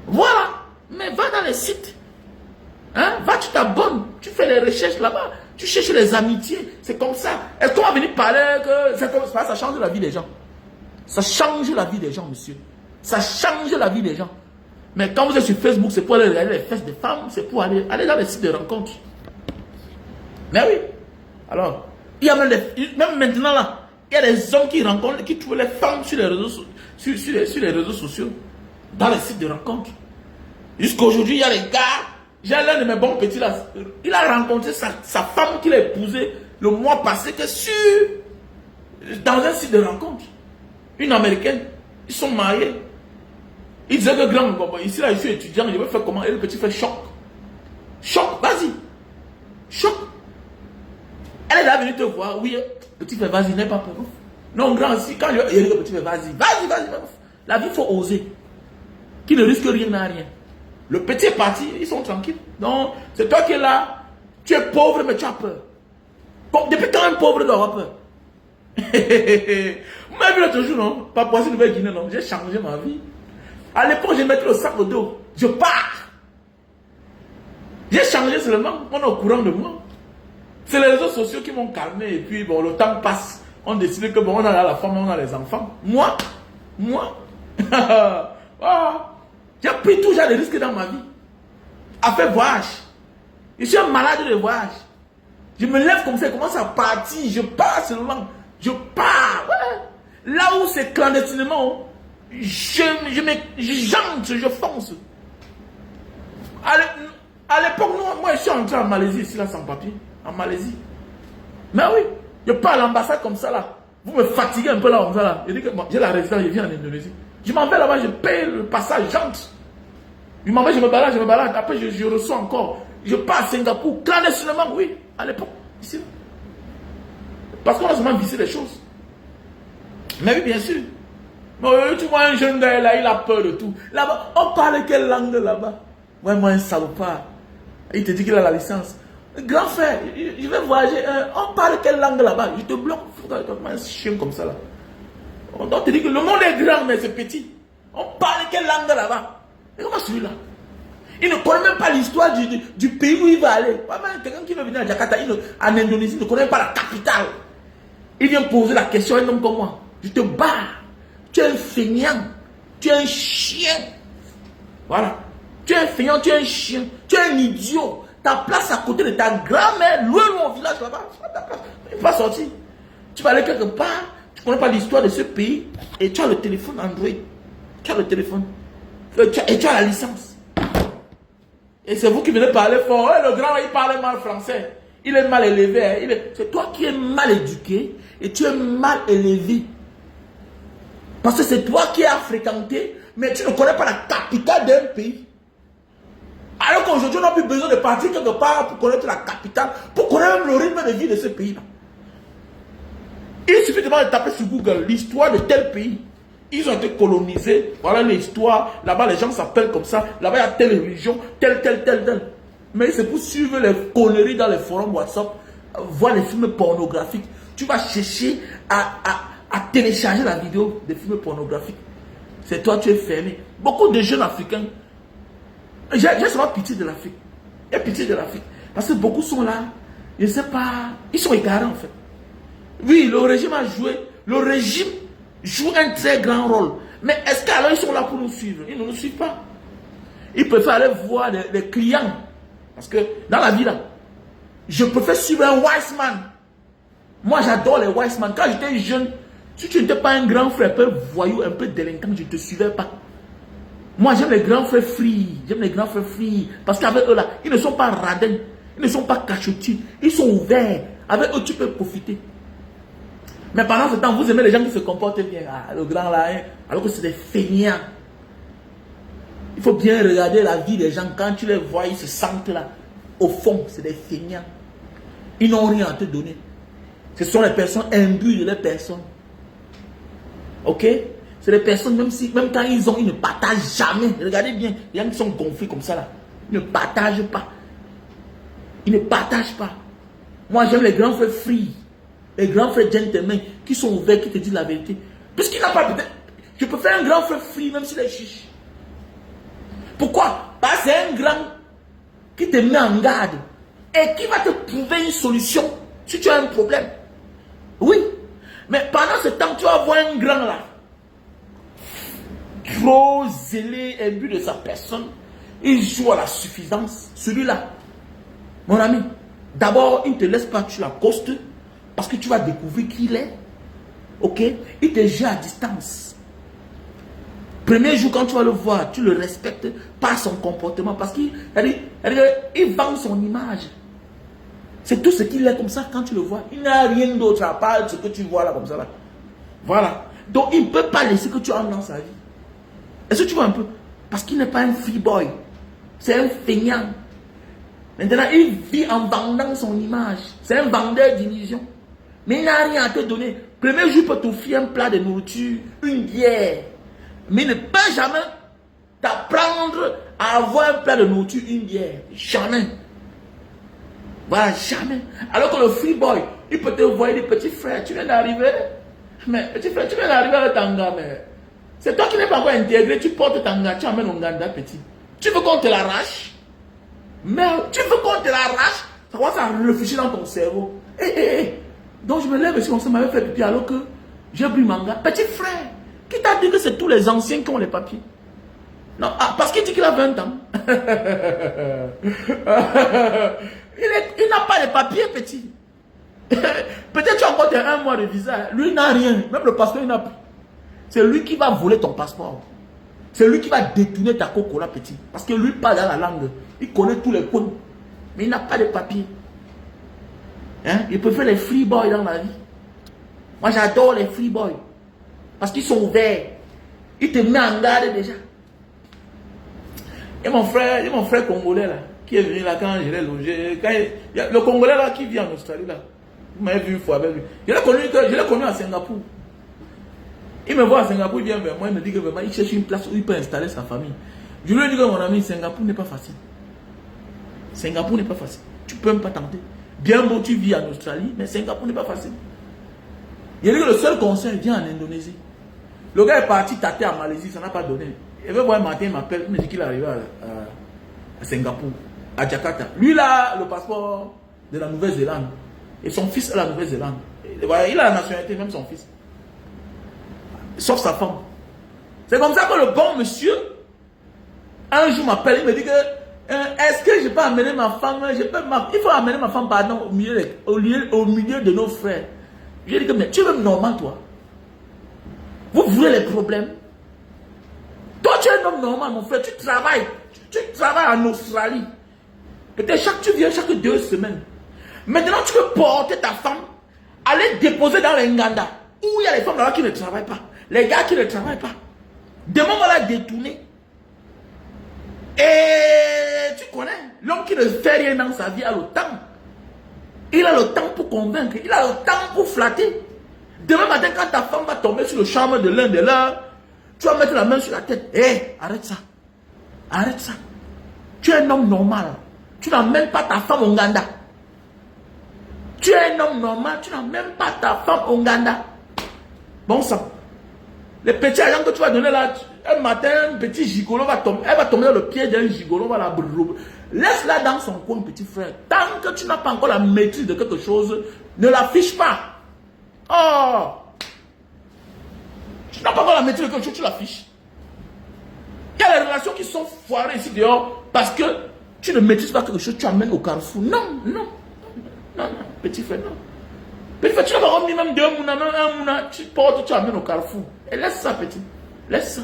Voilà. Mais va dans les sites. Hein? Va, tu t'abonnes. Tu fais les recherches là-bas. Tu cherches les amitiés. C'est comme ça. Est-ce qu'on va venir parler que ça change la vie des gens? Ça change la vie des gens, monsieur. Ça change la vie des gens. Mais quand vous êtes sur Facebook, c'est pour aller regarder les fesses des femmes. C'est pour aller dans les sites de rencontres. Mais oui. Alors, il y a même maintenant là, il y a des hommes qui rencontrent, qui trouvent les femmes sur les réseaux sociaux, dans les sites de rencontres. Jusqu'à aujourd'hui, il y a les gars. J'ai l'un de mes bons petits là. Il a rencontré sa femme qu'il a épousée le mois passé que dans un site de rencontre. Une américaine. Ils sont mariés. Il disait que grand, ici là, je suis étudiant, je vais faire comment? Et le petit fait choc. Choc, vas-y. Choc. Elle est là venue te voir, oui, le petit fait vas-y, n'est pas pour vous. Non, grand, si, quand il dit le petit fait vas-y, vas-y. La vie, il faut oser. Qui ne risque rien n'a rien. Le petit est parti, ils sont tranquilles. Non, c'est toi qui es là. Tu es pauvre, mais tu as peur. Depuis quand un pauvre doit avoir peur? Vous m'avez vu l'autre jour, non? Papouasie Nouvelle-Guinée, non? J'ai changé ma vie. À l'époque, je mettais le sac au dos. Je pars. J'ai changé seulement. On est au courant de moi. C'est les réseaux sociaux qui m'ont calmé. Et puis, bon, le temps passe. On décide que, bon, on a la femme, on a les enfants. Moi, j'ai pris tout genre de risques dans ma vie. À faire voyage. Je suis un malade de voyage. Je me lève comme ça, je commence à partir. Je pars seulement. Je pars. Ouais. Là où c'est clandestinement, je jante, je fonce. À l'époque, moi, je suis entré en Malaisie, ici, là, sans papier. En Malaisie. Mais oui, je pars à l'ambassade comme ça, là. Vous me fatiguez un peu là, comme ça, là. Je dis que bon, j'ai la résidence, je viens en Indonésie. Je m'en vais là-bas, je paye le passage, j'entre. Je m'en vais, je me balade. Après, je reçois encore. Je pars à Singapour, clandestinement, oui, à l'époque, ici. Parce qu'on a seulement vissé les choses. Mais oui, bien sûr. Mais tu vois un jeune gars là, il a peur de tout. Là-bas, on parle quelle langue là-bas? Ouais, moi, un salopard. Il te dit qu'il a la licence. Grand frère, je vais voyager. On parle quelle langue là-bas? Je te bloque. Un chien comme ça là. On te dit que le monde est grand, mais c'est petit. On parle quelle langue là-bas? Et comment celui-là? Il ne connaît même pas l'histoire du pays où il va aller. Quelqu'un qui veut venir à Jakarta, en Indonésie, ne connaît pas la capitale. Il vient poser la question à un homme comme moi. Je te bats. Tu es un feignant. Tu es un chien. Voilà. Tu es un feignant, tu es un chien. Tu es un idiot. Ta place à côté de ta grand-mère, loin au village là-bas. Tu ne peux pas sortir. Tu vas aller quelque part. Tu ne connais pas l'histoire de ce pays. Et tu as le téléphone Android. Tu as le téléphone. Et tu as la licence. Et c'est vous qui venez parler fort. Le grand, il parle mal français. Il est mal élevé. C'est toi qui es mal éduqué et tu es mal élevé. Parce que c'est toi qui as fréquenté, mais tu ne connais pas la capitale d'un pays. Alors qu'aujourd'hui, on n'a plus besoin de partir quelque part pour connaître la capitale, pour connaître le rythme de vie de ce pays-là. Il suffit de taper sur Google l'histoire de tel pays. Ils ont été colonisés. Voilà l'histoire. Là-bas, les gens s'appellent comme ça. Là-bas, il y a telle religion, telle. Mais c'est pour suivre les conneries dans les forums WhatsApp, voir les films pornographiques. Tu vas chercher à télécharger la vidéo des films pornographiques. C'est toi, tu es fermé. Beaucoup de jeunes Africains, j'ai seulement pitié de l'Afrique. J'ai pitié de l'Afrique. Parce que beaucoup sont là, je ne sais pas, ils sont égarés en fait. Oui, le régime a joué, le régime joue un très grand rôle. Mais est-ce qu'alors ils sont là pour nous suivre? Ils ne nous suivent pas. Ils préfèrent aller voir des clients. Parce que dans la vie là, je préfère suivre un wise man. Moi j'adore les wise man. Quand j'étais jeune, si tu n'étais pas un grand frère, un peu voyou, un peu délinquant, je ne te suivais pas. Moi j'aime les grands frères free. J'aime les grands frères free. Parce qu'avec eux là, ils ne sont pas radins. Ils ne sont pas cachotis. Ils sont ouverts. Avec eux tu peux profiter. Mais pendant ce temps, vous aimez les gens qui se comportent bien. Ah, le grand là, hein, alors que c'est des feignants. Il faut bien regarder la vie des gens. Quand tu les vois, ils se sentent là. Au fond, c'est des feignants. Ils n'ont rien à te donner. Ce sont les personnes imbues de leur personne. Ok? C'est des personnes, même quand ils ont, ils ne partagent jamais. Regardez bien, les gens qui sont gonflés comme ça là. Ils ne partagent pas. Ils ne partagent pas. Moi, j'aime les grands frères free. Les grands frères gentlemen qui sont ouverts, qui te disent la vérité. Puisqu'il n'a pas peut-être. Je peux faire un grand frère free même s'il est chiche. Pourquoi? Parce que c'est un grand qui te met en garde et qui va te trouver une solution si tu as un problème. Oui. Mais pendant ce temps, tu vas voir un grand là, trop zélé, imbu de sa personne. Il joue à la suffisance. Celui-là, mon ami, d'abord, il ne te laisse pas, tu l'accostes. Parce que tu vas découvrir qui il est. Ok? Il te gère à distance. Premier jour, quand tu vas le voir, tu le respectes par son comportement. Parce qu'il vend son image. C'est tout ce qu'il est comme ça quand tu le vois. Il n'a rien d'autre à part ce que tu vois là comme ça. Là. Voilà. Donc il ne peut pas laisser que tu entres dans sa vie. Est-ce que tu vois un peu? Parce qu'il n'est pas un free boy. C'est un feignant. Maintenant, il vit en vendant son image. C'est un vendeur d'illusions. Mais il n'a rien à te donner. Premier jour, il peut t'offrir un plat de nourriture, une bière. Mais il ne peut jamais t'apprendre à avoir un plat de nourriture, une bière. Jamais. Voilà, jamais. Alors que le free boy, il peut te voir, il dit, petit frère, tu viens d'arriver. Mais petit frère, tu viens d'arriver avec Tanga, mais c'est toi qui n'es pas encore intégré, tu portes Tanga, tu amènes Onganda, petit. Tu veux qu'on te l'arrache? Mais tu veux qu'on te l'arrache? Ça commence à réfléchir dans ton cerveau. Donc je me lève ici, on m'avait fait pipi alors que j'ai pris manga. Petit frère, qui t'a dit que c'est tous les anciens qui ont les papiers? Non, parce qu'il dit qu'il a 20 ans. Il n'a pas de papiers, petit. Peut-être tu as encore un mois de visa. Lui, il n'a rien. Même le passeport, il n'a plus. C'est lui qui va voler ton passeport. C'est lui qui va détourner ta coco là, petit. Parce que lui parle dans la langue. Il connaît tous les codes. Mais il n'a pas de papiers. Hein? Il peut faire les free boys dans la vie. Moi, j'adore les free boys. Parce qu'ils sont ouverts. Ils te mettent en garde déjà. Et mon frère congolais là, qui est venu là quand je l'ai logé. Le Congolais là qui vit en Australie là. Vous m'avez vu une fois avec lui. Je l'ai connu à Singapour. Il me voit à Singapour, il vient vers moi, il me dit que vraiment, il cherche une place où il peut installer sa famille. Je lui ai dit que mon ami, Singapour n'est pas facile. Singapour n'est pas facile. Tu peux même pas tenter. Bien beau, tu vis en Australie, mais Singapour n'est pas facile. Il a dit que le seul conseil vient en Indonésie. Le gars est parti tâter en Malaisie, ça n'a pas donné. Il veut voir un matin, il m'appelle, il me dit qu'il est arrivé à Singapour, à Jakarta. Lui, il a le passeport de la Nouvelle-Zélande. Et son fils a la Nouvelle-Zélande. Il a la nationalité, même son fils. Sauf sa femme. C'est comme ça que le bon monsieur, un jour m'appelle, il me dit que est-ce que je peux amener ma femme, il faut amener ma femme, pardon, au milieu de nos frères. Je lui ai dit que mais tu es même normal, toi. Vous voulez les problèmes? Toi, tu es un homme normal, mon frère. Tu travailles. Tu travailles en Australie. Peut-être tu viens chaque 2 semaines. Maintenant, tu peux porter ta femme, aller déposer dans les Nganda, où il y a les femmes là qui ne travaillent pas. Les gars qui ne travaillent pas. Demain, on va la détourner. Et tu connais, l'homme qui ne fait rien dans sa vie a le temps. Il a le temps pour convaincre. Il a le temps pour flatter. Demain matin, quand ta femme va tomber sur le charme de l'un de leurs, tu vas mettre la main sur la tête. Hé, arrête ça. Arrête ça. Tu es un homme normal. Tu n'as même pas ta femme au Ghana. Tu es un homme normal. Tu n'as même pas ta femme au Ghana. Bon sang. Les petits agents que tu vas donner là, un matin, un petit gigolo va tomber. Elle va tomber dans le pied d'un gigolo. Va la brûler. Laisse-la dans son coin, petit frère. Tant que tu n'as pas encore la maîtrise de quelque chose, ne l'affiche pas. Oh! Tu n'as pas encore la maîtrise de quelque chose, tu l'affiches. Il y a les relations qui sont foirées ici dehors parce que tu ne maîtrises pas quelque chose, tu amènes au carrefour. Non, non, non, non, petit frère, non. Petit frère, tu n'as pas remis même 2 mouna, même 1 mouna, tu portes, tu amènes au carrefour. Et laisse ça, petit. Laisse ça.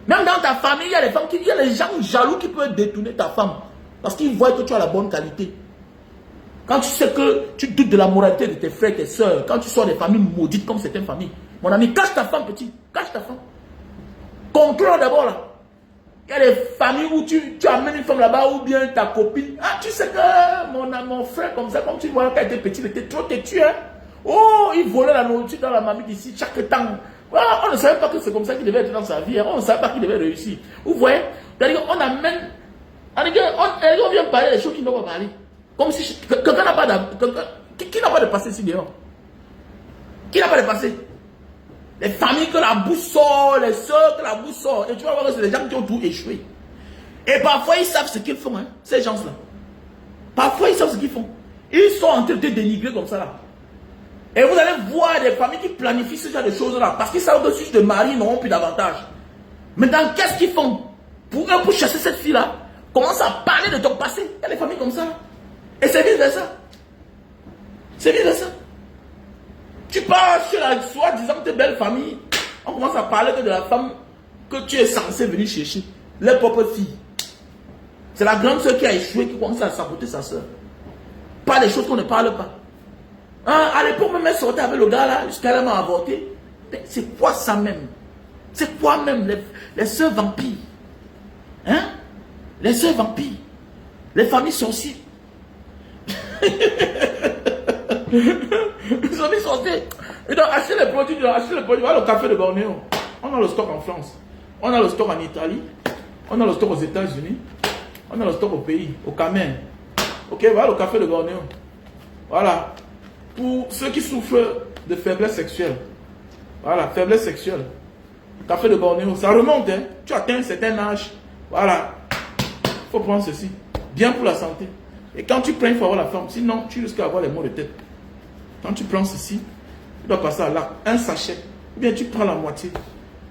Même dans ta famille, il y a les femmes il y a les gens jaloux qui peuvent détourner ta femme. Parce qu'ils voient que tu as la bonne qualité. Quand tu sais que tu doutes de la moralité de tes frères et tes soeurs, quand tu sors des familles maudites comme certaines familles, mon ami, cache ta femme, petit. Cache ta femme. Contrôle d'abord là. Il y a des familles où tu amènes une femme là-bas ou bien ta copine. Ah, tu sais que mon frère, comme ça, comme tu vois, quand il était petit, il était trop têtu. Hein? Oh, il volait la nourriture dans la mamie d'ici chaque temps. Ah, on ne savait pas que c'est comme ça qu'il devait être dans sa vie. Hein? On ne savait pas qu'il devait réussir. Vous voyez? C'est-à-dire qu'on amène. On vient parler des choses qui ne doivent pas parler. Comme si quelqu'un n'a pas de. Qui n'a pas de passé ici dehors? Qui n'a pas de passé? Les familles que la bouche sort, les soeurs que la bouche sort. Et tu vas voir que c'est les gens qui ont tout échoué. Et parfois ils savent ce qu'ils font, hein, ces gens-là. Parfois ils savent ce qu'ils font. Ils sont en train de dénigrer comme ça là. Et vous allez voir des familles qui planifient ce genre de choses-là. Parce qu'ils savent que si je te marie, ils n'auront plus d'avantage. Maintenant, qu'est-ce qu'ils font? Pour chasser cette fille-là, commence à parler de ton passé. Il y a des familles comme ça. Et c'est vice-versa. C'est vice-versa. Tu pars chez la soi-disant tes belles familles, on commence à parler de la femme que tu es censé venir chercher. Les propres filles. C'est la grande soeur qui a échoué qui commence à saboter sa soeur. Pas des choses qu'on ne parle pas. Hein, à l'époque, même elle sortait avec le gars là, jusqu'à elle m'a avorté. Mais c'est quoi ça même? C'est quoi même les soeurs vampires? Hein? Les soeurs vampires. Les familles sorcières. Ils ont sorti. Ils ont acheté les produits, voilà le café de Bornéo. On a le stock en France. On a le stock en Italie, on a le stock aux États-Unis, on a le stock au pays, au Cameroun. Ok, voilà le café de Bornéo. Voilà. Pour ceux qui souffrent de faiblesse sexuelle. Voilà, faiblesse sexuelle. Café de Bornéo, ça remonte, hein. Tu atteins un certain âge. Voilà. Il faut prendre ceci. Bien pour la santé. Et quand tu prends, il faut avoir la forme. Sinon, tu risques d'avoir les maux de tête. Quand tu prends ceci, tu dois passer à là. Un sachet. Ou bien tu prends la moitié.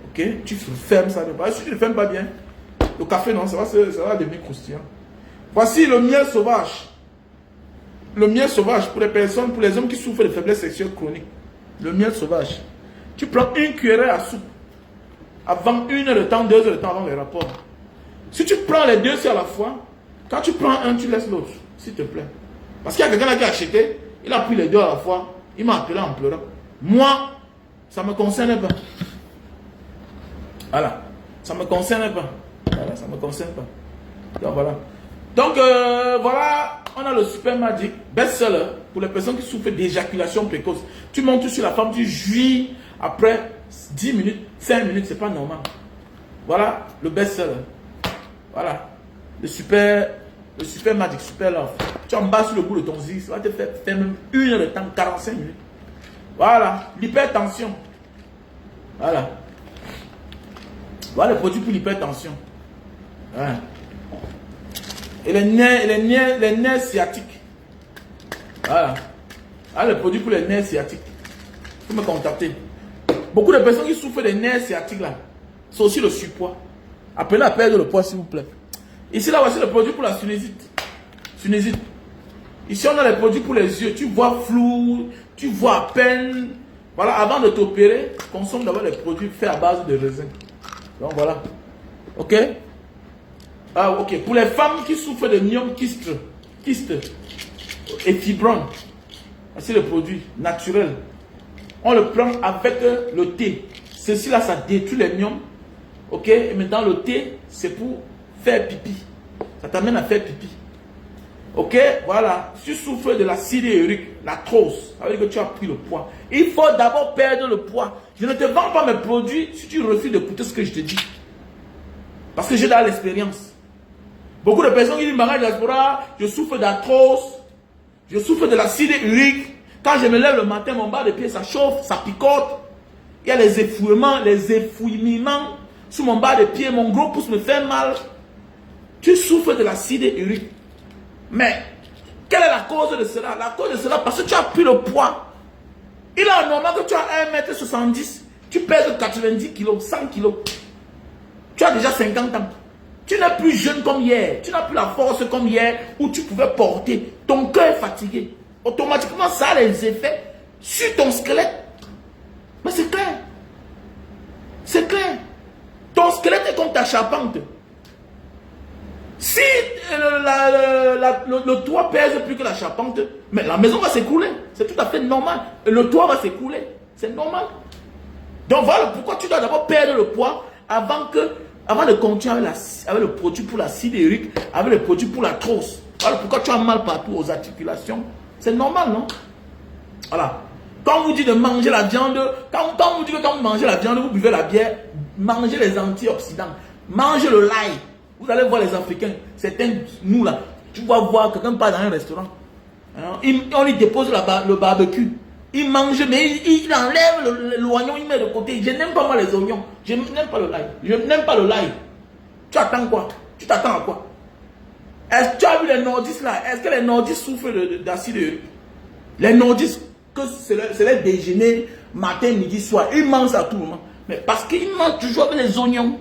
Ok? Tu fermes ça. Si tu ne fermes pas bien, le café, non, ça va devenir croustillant. Voici le miel sauvage. Le miel sauvage pour les personnes, pour les hommes qui souffrent de faiblesse sexuelle chronique. Le miel sauvage. Tu prends une cuillerée à soupe. Avant 1 heure de temps, 2 heures de temps avant les rapports. Si tu prends les deux à la fois, quand tu prends un, tu laisses l'autre, s'il te plaît. Parce qu'il y a quelqu'un là qui a acheté, il a pris les deux à la fois, il m'a appelé en pleurant. Moi, ça ne me concerne pas. Voilà, ça ne me concerne pas. Voilà, ça ne me concerne pas. Donc voilà. Donc voilà, on a le Super Magic best-seller pour les personnes qui souffrent d'éjaculation précoce. Tu montes sur la femme, tu jouis après 10 minutes, 5 minutes, c'est pas normal. Voilà le best-seller. Voilà. Le super Magic, super love. Tu emballes sur le bout de ton zizi, ça va te faire même 1 heure de temps, 45 minutes. Voilà. L'hypertension. Voilà. Voilà le produit pour l'hypertension. Voilà. Et les nerfs sciatiques. Voilà. Voilà le produit pour les nerfs sciatiques. Il faut me contacter. Beaucoup de personnes qui souffrent des nerfs sciatiques là, c'est aussi le surpoids. Appelez à perdre le poids s'il vous plaît. Ici là, voici le produit pour la sinusite. Sinusite. Ici on a les produits pour les yeux. Tu vois flou, tu vois à peine. Voilà, avant de t'opérer, consomme d'abord les produits faits à base de raisin. Donc voilà. Ok? Ah, ok. Pour les femmes qui souffrent de myome kyste et fibromes, voici le produit naturel. On le prend avec le thé. Ceci là, ça détruit les myomes. Ok? Et maintenant, le thé, c'est pour faire pipi. Ça t'amène à faire pipi. Ok? Voilà. Si tu souffres de l'acide urique, l'arthrose, ça veut dire que tu as pris le poids. Il faut d'abord perdre le poids. Je ne te vends pas mes produits si tu refuses d'écouter ce que je te dis. Parce que j'ai dans l'expérience. Beaucoup de personnes qui disent, Maman Diaspora, je souffre d'arthrose, je souffre de l'acide urique. Quand je me lève le matin, mon bas de pied, ça chauffe, ça picote. Il y a les effouillements, sous mon bas de pied, mon gros pouce me fait mal. Tu souffres de l'acide urique. Mais, quelle est la cause de cela? La cause de cela, parce que tu as pris le poids. Il est normal que tu as 1m70, tu pèses 90 kg, 100 kg. Tu as déjà 50 ans. Tu n'es plus jeune comme hier. Tu n'as plus la force comme hier où tu pouvais porter. Ton cœur est fatigué. Automatiquement, ça a les effets sur ton squelette. Mais c'est clair. C'est clair. Ton squelette est comme ta charpente. Si le toit pèse plus que la charpente, mais la maison va s'écrouler. C'est tout à fait normal. Le toit va s'écrouler. C'est normal. Donc voilà pourquoi tu dois d'abord perdre le poids avant de continuer avec le produit pour l'acide urique, avec le produit pour l'arthrose. Voilà pourquoi tu as mal partout aux articulations. C'est normal, non? Voilà. Quand on vous dit de manger la viande, quand on vous dit que quand vous mangez la viande, vous buvez la bière, mangez les antioxydants, mangez le l'ail. Vous allez voir les Africains, certains, nous là, tu vas voir quelqu'un part dans un restaurant. Hein, on lui dépose le barbecue. Il mange, mais il enlève l'oignon, il met de côté. Je n'aime pas moi les oignons. Je n'aime pas le l'ail. Je n'aime pas le l'ail. Tu attends quoi? Tu t'attends à quoi? Est-ce que tu as vu les nordistes là? Est-ce que les nordistes souffrent d'acide urique? Les nordistes, que c'est leur déjeuner, matin, midi, soir. Ils mangent à tout moment. Mais parce qu'ils mangent toujours avec les oignons.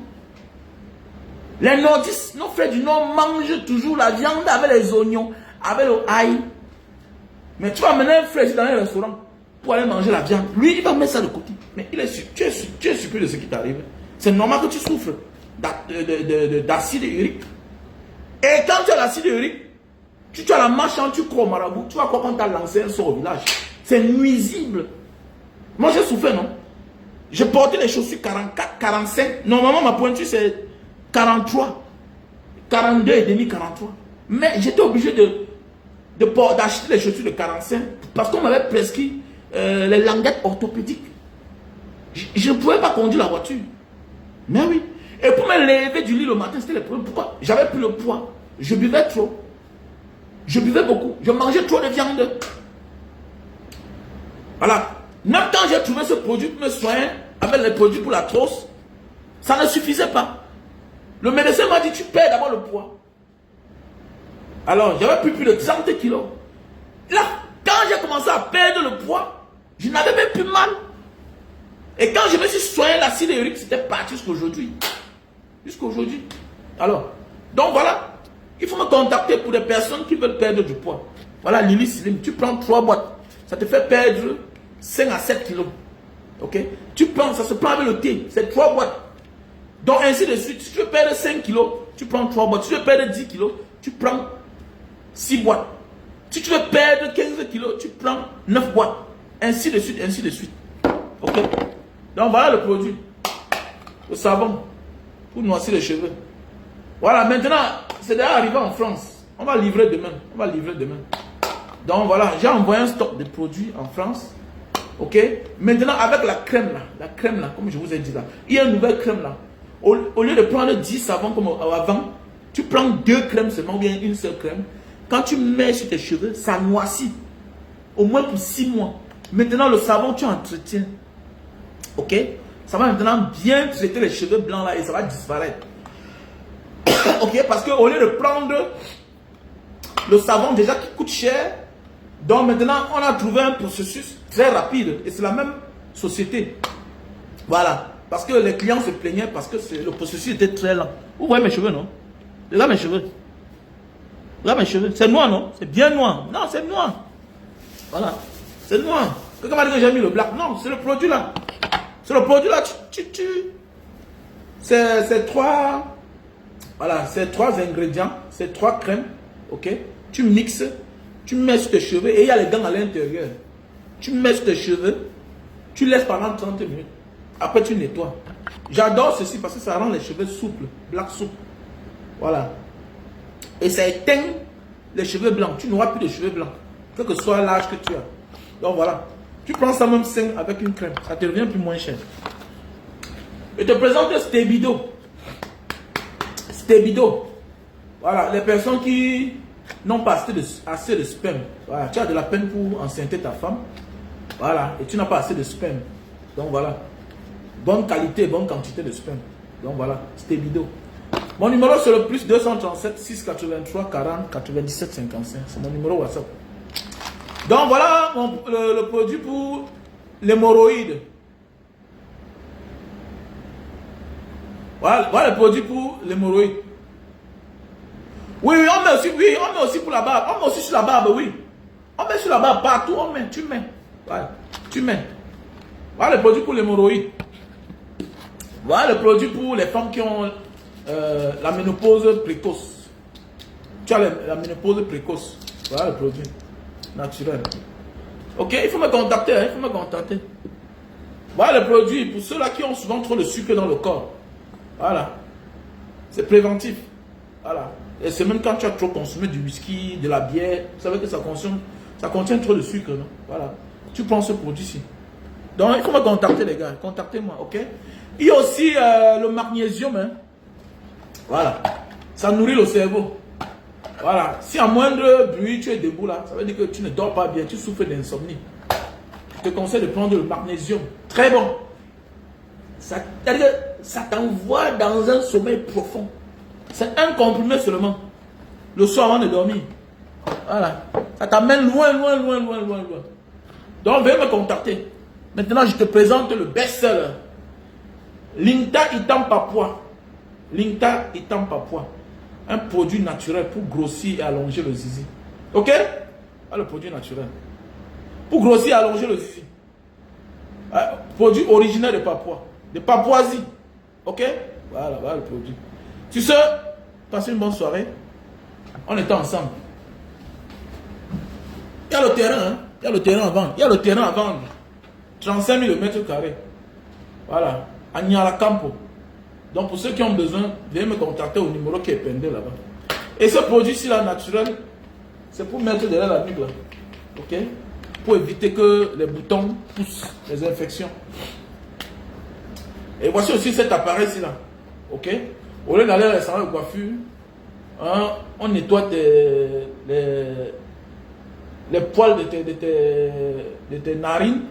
Les nordistes, nos frères du Nord mangent toujours la viande avec les oignons, avec le ail. Mais tu vas mener un frère dans un restaurant pour aller manger la viande. Lui, il va mettre ça de côté. Mais tu es surpris de ce qui t'arrive. C'est normal que tu souffres d'acide urique. Et quand tu as l'acide urique, tu as la marche, tu crois au marabout, tu vas quoi quand tu as lancé un sort au village. C'est nuisible. Moi, j'ai souffert, non? J'ai porté les chaussures 44, 45. Normalement, ma pointure, c'est 43. 42 et demi, 43. Mais j'étais obligé d'acheter les chaussures de 45 parce qu'on m'avait prescrit les languettes orthopédiques. Je ne pouvais pas conduire la voiture. Mais oui. Et pour me lever du lit le matin, c'était le problème. Pourquoi? J'avais plus le poids. Je buvais trop. Je buvais beaucoup. Je mangeais trop de viande. Voilà. Même quand j'ai trouvé ce produit pour me soigner, avec les produits pour la trousse, ça ne suffisait pas. Le médecin m'a dit, tu perds d'abord le poids. Alors, j'avais plus de 30 kilos. Là, quand j'ai commencé à perdre le poids, je n'avais même plus mal. Et quand je me suis soigné l'acide urique, c'était parti jusqu'aujourd'hui. Jusqu'aujourd'hui. Alors, donc voilà. Il faut me contacter pour des personnes qui veulent perdre du poids. Voilà, Lily Slim, tu prends 3 boîtes. Ça te fait perdre 5 à 7 kilos. Ok? Tu prends, ça se prend avec le thé. C'est 3 boîtes. Donc ainsi de suite. Si tu veux perdre 5 kilos, tu prends 3 boîtes. Si tu veux perdre 10 kilos, tu prends 6 boîtes. Si tu veux perdre 15 kilos, tu prends 9 boîtes. Ainsi de suite, ainsi de suite. Ok? Donc voilà le produit. Le savon pour noircir les cheveux. Voilà, maintenant, c'est déjà arrivé en France. On va livrer demain. On va livrer demain. Donc voilà, j'ai envoyé un stock de produits en France. Ok? Maintenant, avec la crème là, comme je vous ai dit là, il y a une nouvelle crème là. Au lieu de prendre 10 savons comme avant, tu prends 2 crèmes seulement, ou bien une seule crème. Quand tu mets sur tes cheveux, ça noircit. Au moins pour 6 mois. Maintenant, le savon, tu entretiens. Ok? Ça va maintenant bien traiter les cheveux blancs là et ça va disparaître. Ok? Parce qu'au lieu de prendre le savon déjà qui coûte cher, donc maintenant on a trouvé un processus très rapide et c'est la même société. Voilà. Parce que les clients se plaignaient parce que le processus était très lent. Vous voyez mes cheveux, non? Regarde mes cheveux. Regarde mes cheveux. C'est noir, non? C'est bien noir. Non, c'est noir. Voilà. C'est noir. Quelqu'un m'a dit que j'ai mis le black. Non, c'est le produit là. C'est le produit là. C'est 3. Voilà, c'est 3 ingrédients. C'est 3 crèmes. Ok? Tu mixes. Tu mets sur tes cheveux et il y a les gants à l'intérieur. Tu mets sur tes cheveux. Tu laisses pendant 30 minutes. Après, tu nettoies. J'adore ceci parce que ça rend les cheveux souples. Black souple. Voilà. Et ça éteint les cheveux blancs. Tu n'auras plus de cheveux blancs. Quel que soit l'âge que tu as. Donc voilà. Tu prends ça même 5 avec une crème. Ça te revient plus moins cher. Je te présente Stebido. Stebido. Voilà. Les personnes qui n'ont pas assez de sperme. Voilà. Tu as de la peine pour enceinter ta femme. Voilà. Et tu n'as pas assez de sperme. Donc voilà. Bonne qualité, bonne quantité de sperme. Donc voilà. Stebido. Mon numéro c'est le plus 237 683 40 97 55. C'est mon numéro WhatsApp. Donc voilà le produit pour l'hémorroïde. Voilà le produit pour l'hémorroïde. Oui, on met aussi pour la barbe. On met aussi sur la barbe, oui. On met sur la barbe partout, tu mets. Voilà, tu mets. Voilà le produit pour l'hémorroïde. Voilà le produit pour les femmes qui ont la ménopause précoce. Tu as la ménopause précoce. Voilà le produit naturel. Ok, il faut me contacter, hein, il faut me contacter. Voilà le produit pour ceux-là qui ont souvent trop de sucre dans le corps. Voilà. C'est préventif. Voilà. Et c'est même quand tu as trop consommé du whisky, de la bière, vous savez que ça contient trop de sucre, non? Voilà. Tu prends ce produit-ci. Donc, il faut me contacter, les gars. Contactez-moi, ok? Il y a aussi le magnésium, hein. Voilà. Ça nourrit le cerveau. Voilà. Si à moindre bruit, tu es debout là, ça veut dire que tu ne dors pas bien, tu souffres d'insomnie. Je te conseille de prendre le magnésium. Très bon. Ça t'envoie dans un sommeil profond. C'est un comprimé seulement. Le soir avant de dormir. Voilà. Ça t'amène loin. Donc, veuillez me contacter. Maintenant, je te présente le best-seller. Linta Itam Papua. Linta Itam Papua. Un produit naturel pour grossir et allonger le zizi. Ok? Ah, le produit naturel. Pour grossir et allonger le zizi. Ah, produit original de Papua. De Papouasie. Ok? Voilà le produit. Tu sais, passez une bonne soirée. On était ensemble. Il y a le terrain, hein? Il y a le terrain à vendre. Il y a le terrain à vendre. 35 000 mètres carrés. Voilà. À Nyala-Campo. Donc pour ceux qui ont besoin, veuillez me contacter au numéro qui est pendé là-bas. Et ce produit-ci là, naturel, c'est pour mettre derrière la nuque là. Ok? Pour éviter que les boutons poussent, les infections. Et voici aussi cet appareil-ci là. Ok? Au lieu d'aller à salon de coiffure, hein, on nettoie les poils de tes narines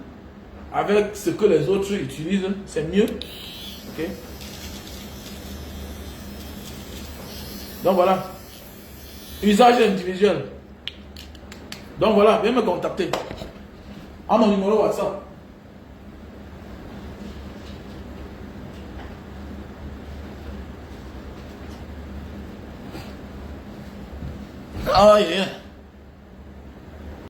avec ce que les autres utilisent. C'est mieux. Ok? Donc voilà. Usage individuel. Donc voilà, viens me contacter. À mon numéro WhatsApp. Ah, yeah.